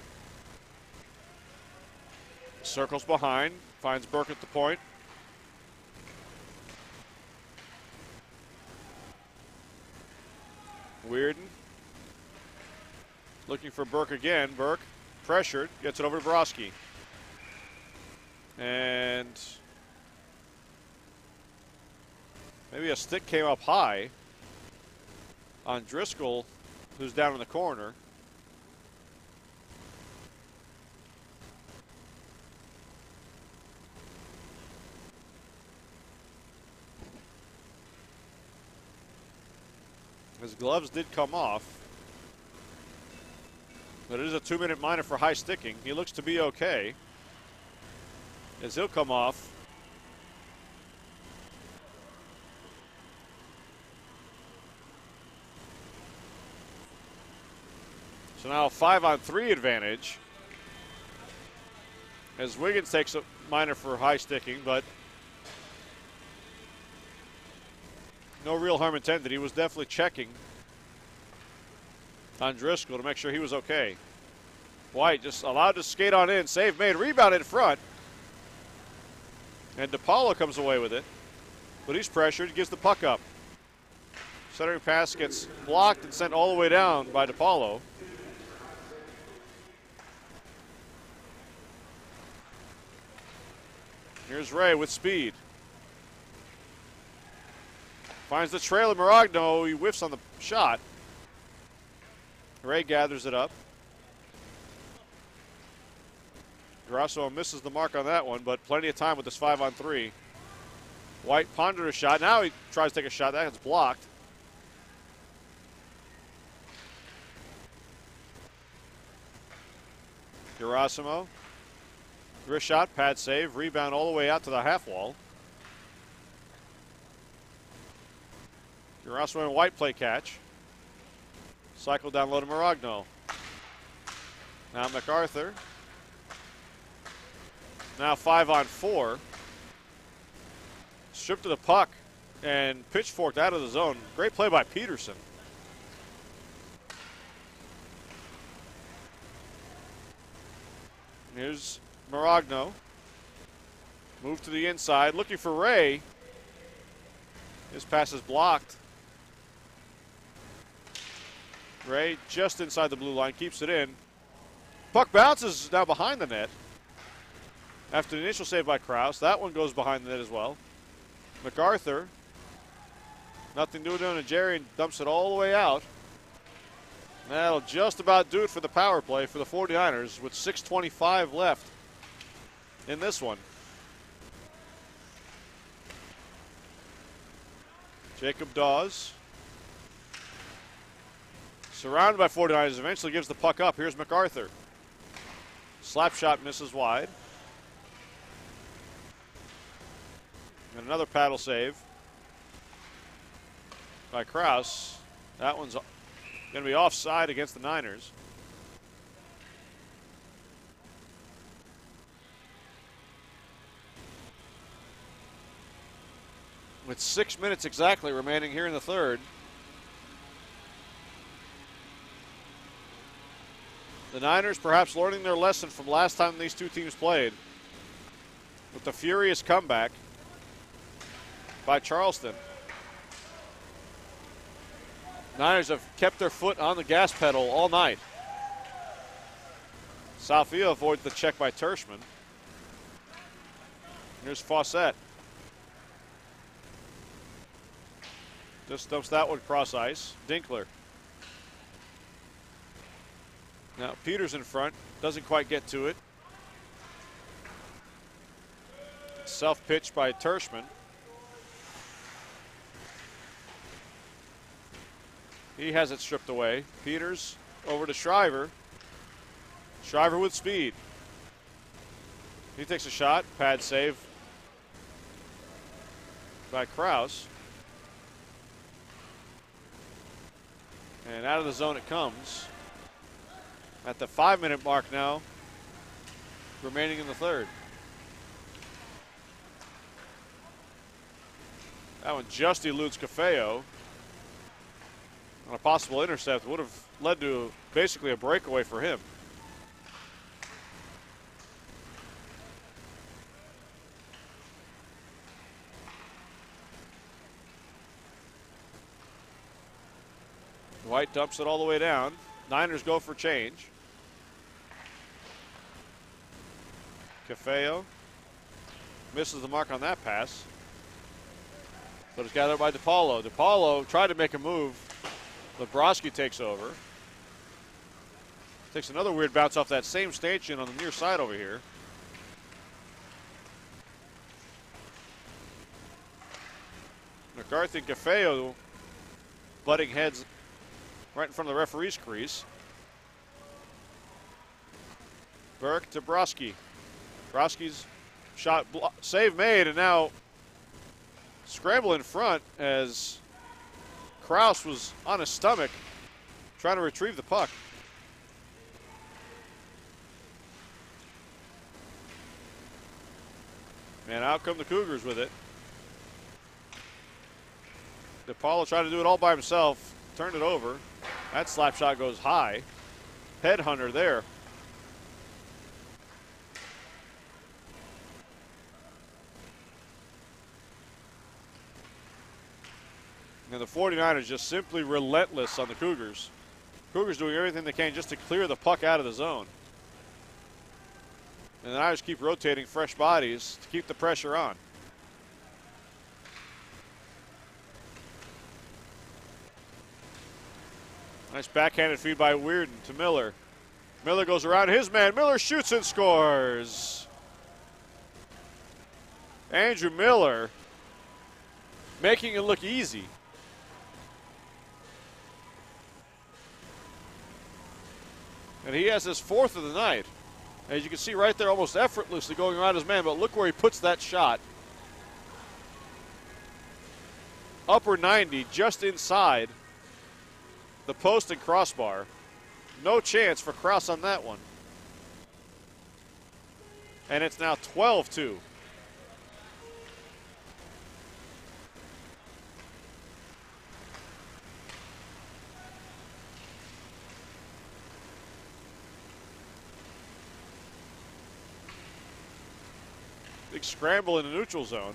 Circles behind. Finds Burke at the point. Weirden. Looking for Burke again. Burke pressured. Gets it over to Broski. And Maybe a stick came up high on Driscoll, who's down in the corner. His gloves did come off. But it is a 2-minute minor for high sticking. He looks to be okay. As he'll come off. So now a 5-on-3 advantage. As Wiggins takes a minor for high sticking, but no real harm intended. He was definitely checking on Driscoll to make sure he was okay. White just allowed to skate on in. Save made. Rebound in front. And DePaulo comes away with it. But he's pressured. Gives the puck up. Centering pass gets blocked and sent all the way down by DePaulo. Here's Ray with speed. Finds the trail of Maragno. He whiffs on the shot. Ray gathers it up. Grasso misses the mark on that one, but plenty of time with this 5-on-3. White pondered a shot. Now he tries to take a shot. That gets blocked. Gerasimo. Wrist shot, pad save, rebound all the way out to the half wall. Gerasimo and White play catch. Cycle down low to Maragno. Now MacArthur. Now 5-on-4. Stripped to the puck and pitchforked out of the zone. Great play by Peterson. Here's Maragno. Move to the inside, looking for Ray. His pass is blocked. Ray just inside the blue line, keeps it in. Puck bounces now behind the net. After the initial save by Krause, that one goes behind the net as well. MacArthur, nothing doing to Jerry, and dumps it all the way out. That'll just about do it for the power play for the 49ers with 6:25 left in this one. Jacob Dawes, surrounded by 49ers, eventually gives the puck up. Here's MacArthur. Slap shot misses wide. And another paddle save by Krause. That one's going to be offside against the Niners. With 6 minutes exactly remaining here in the third. The Niners perhaps learning their lesson from last time these two teams played with the furious comeback by Charleston. Niners have kept their foot on the gas pedal all night. Salfia avoids the check by Tershman. Here's Fawcett. Just dumps that one cross ice. Dinkler. Now Peters in front. Doesn't quite get to it. Self-pitch by Tershman. He has it stripped away. Peters over to Shriver. Shriver with speed. He takes a shot. Pad save by Krause. And out of the zone it comes. At the 5-minute mark now, remaining in the third. That one just eludes Cafeo. On a possible intercept would have led to basically a breakaway for him. White dumps it all the way down. Niners go for change. Cafeo misses the mark on that pass. But it's gathered by DePaulo. DePaulo tried to make a move, but Broski takes over. Takes another weird bounce off that same stanchion on the near side over here. McCarthy and Cafeo butting heads right in front of the referee's crease. Burke to Broski. Broski's shot save made, and now scramble in front as Kraus was on his stomach trying to retrieve the puck. And out come the Cougars with it. DePaulo tried to do it all by himself, turned it over. That slap shot goes high. Headhunter there. And the 49ers just simply relentless on the Cougars. Cougars doing everything they can just to clear the puck out of the zone. And the Niners keep rotating fresh bodies to keep the pressure on. Nice backhanded feed by Weirden to Miller. Miller goes around his man. Miller shoots and scores. Andrew Miller making it look easy. And he has his fourth of the night. As you can see right there, almost effortlessly going around his man, but look where he puts that shot. Upper 90, just inside the post and crossbar. No chance for Kraus on that one. And it's now 12-2. Big scramble in the neutral zone.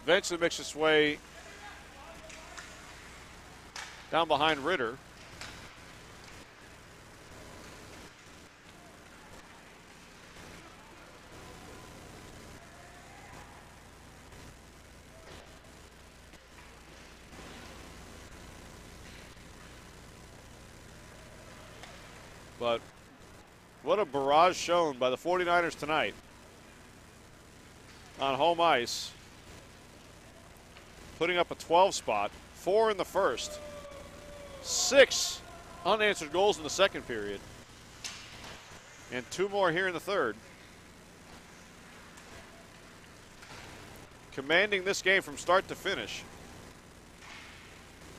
Eventually makes its way down behind Ritter. But what a barrage shown by the 49ers tonight on home ice. Putting up a 12 spot, 4 in the first. 6 unanswered goals in the second period. And 2 more here in the third. Commanding this game from start to finish.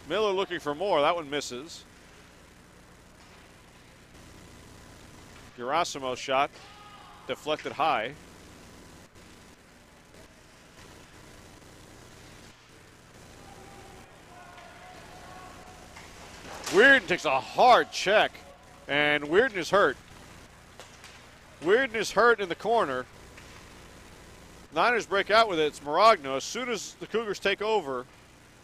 Miller looking for more. That one misses. Gerasimo's shot deflected high. Weirden takes a hard check, and Weirden is hurt. Weirden is hurt in the corner. Niners break out with it. It's Maragno. As soon as the Cougars take over,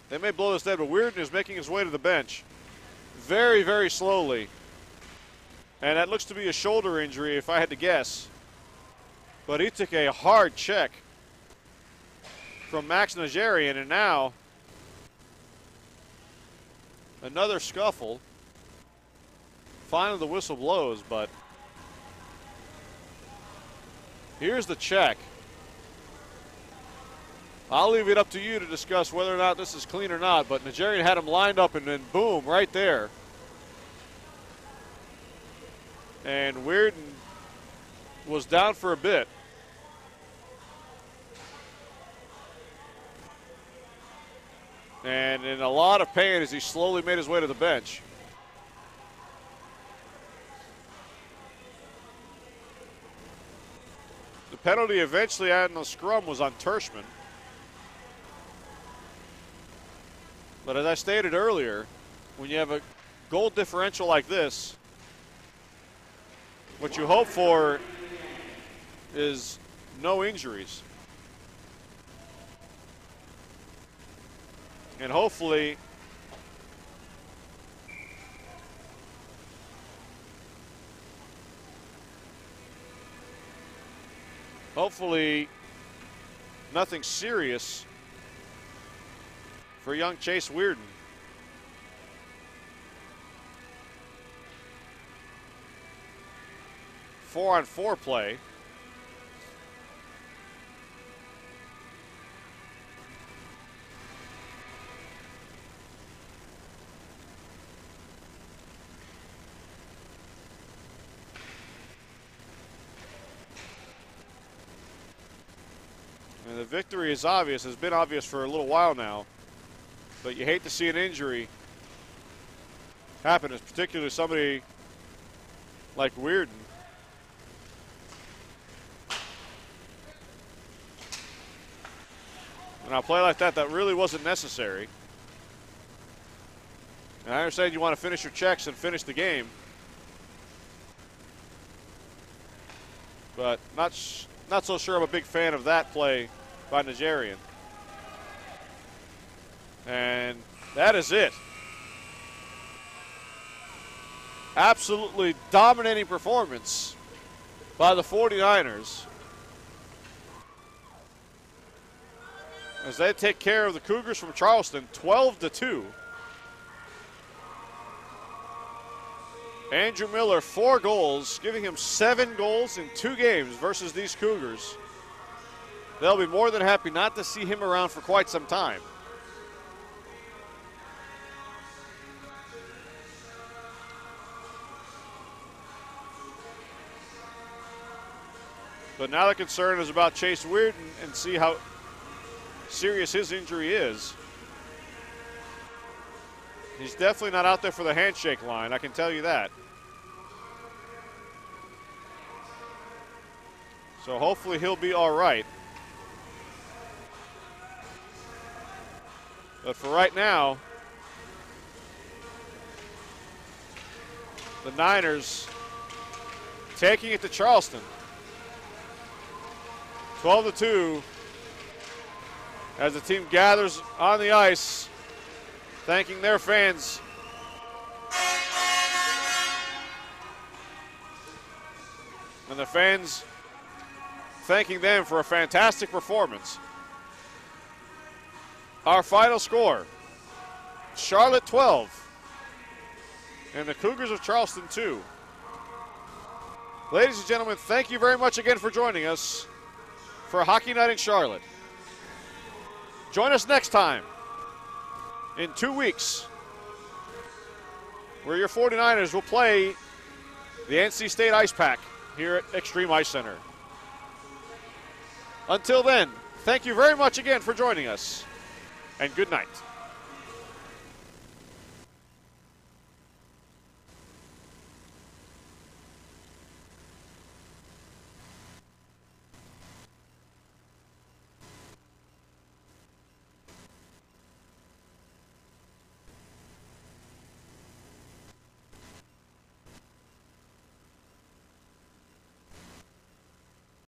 they may blow this dead, but Weirden is making his way to the bench very, very slowly. And that looks to be a shoulder injury, if I had to guess. But he took a hard check from Max Najarian, and now another scuffle. Finally, the whistle blows, but here's the check. I'll leave it up to you to discuss whether or not this is clean or not, but Najarian had him lined up, and then boom, right there. And Weirden was down for a bit. And in a lot of pain as he slowly made his way to the bench. The penalty eventually on the scrum was on Tershman. But as I stated earlier, when you have a goal differential like this, what you hope for is no injuries. And hopefully nothing serious for young Chase Weirden. Four-on-four play. And the victory is obvious, has been obvious for a little while now. But you hate to see an injury happen, particularly somebody like Weirden. And a play like that, that really wasn't necessary. And I understand you want to finish your checks and finish the game. But not so sure I'm a big fan of that play by Nigerian. And that is it. Absolutely dominating performance by the 49ers as they take care of the Cougars from Charleston 12-2. Andrew Miller, 4 goals, giving him 7 goals in 2 games versus these Cougars. They'll be more than happy not to see him around for quite some time. But now the concern is about Chase Weirden and see how serious his injury is. He's definitely not out there for the handshake line, I can tell you that. So hopefully he'll be all right. But for right now, the Niners taking it to Charleston. 12-2 as the team gathers on the ice, thanking their fans. And the fans thanking them for a fantastic performance. Our final score, Charlotte 12 and the Cougars of Charleston 2. Ladies and gentlemen, thank you very much again for joining us for Hockey Night in Charlotte. Join us next time in 2 weeks where your 49ers will play the NC State Ice Pack here at Extreme Ice Center. Until then, thank you very much again for joining us, and good night.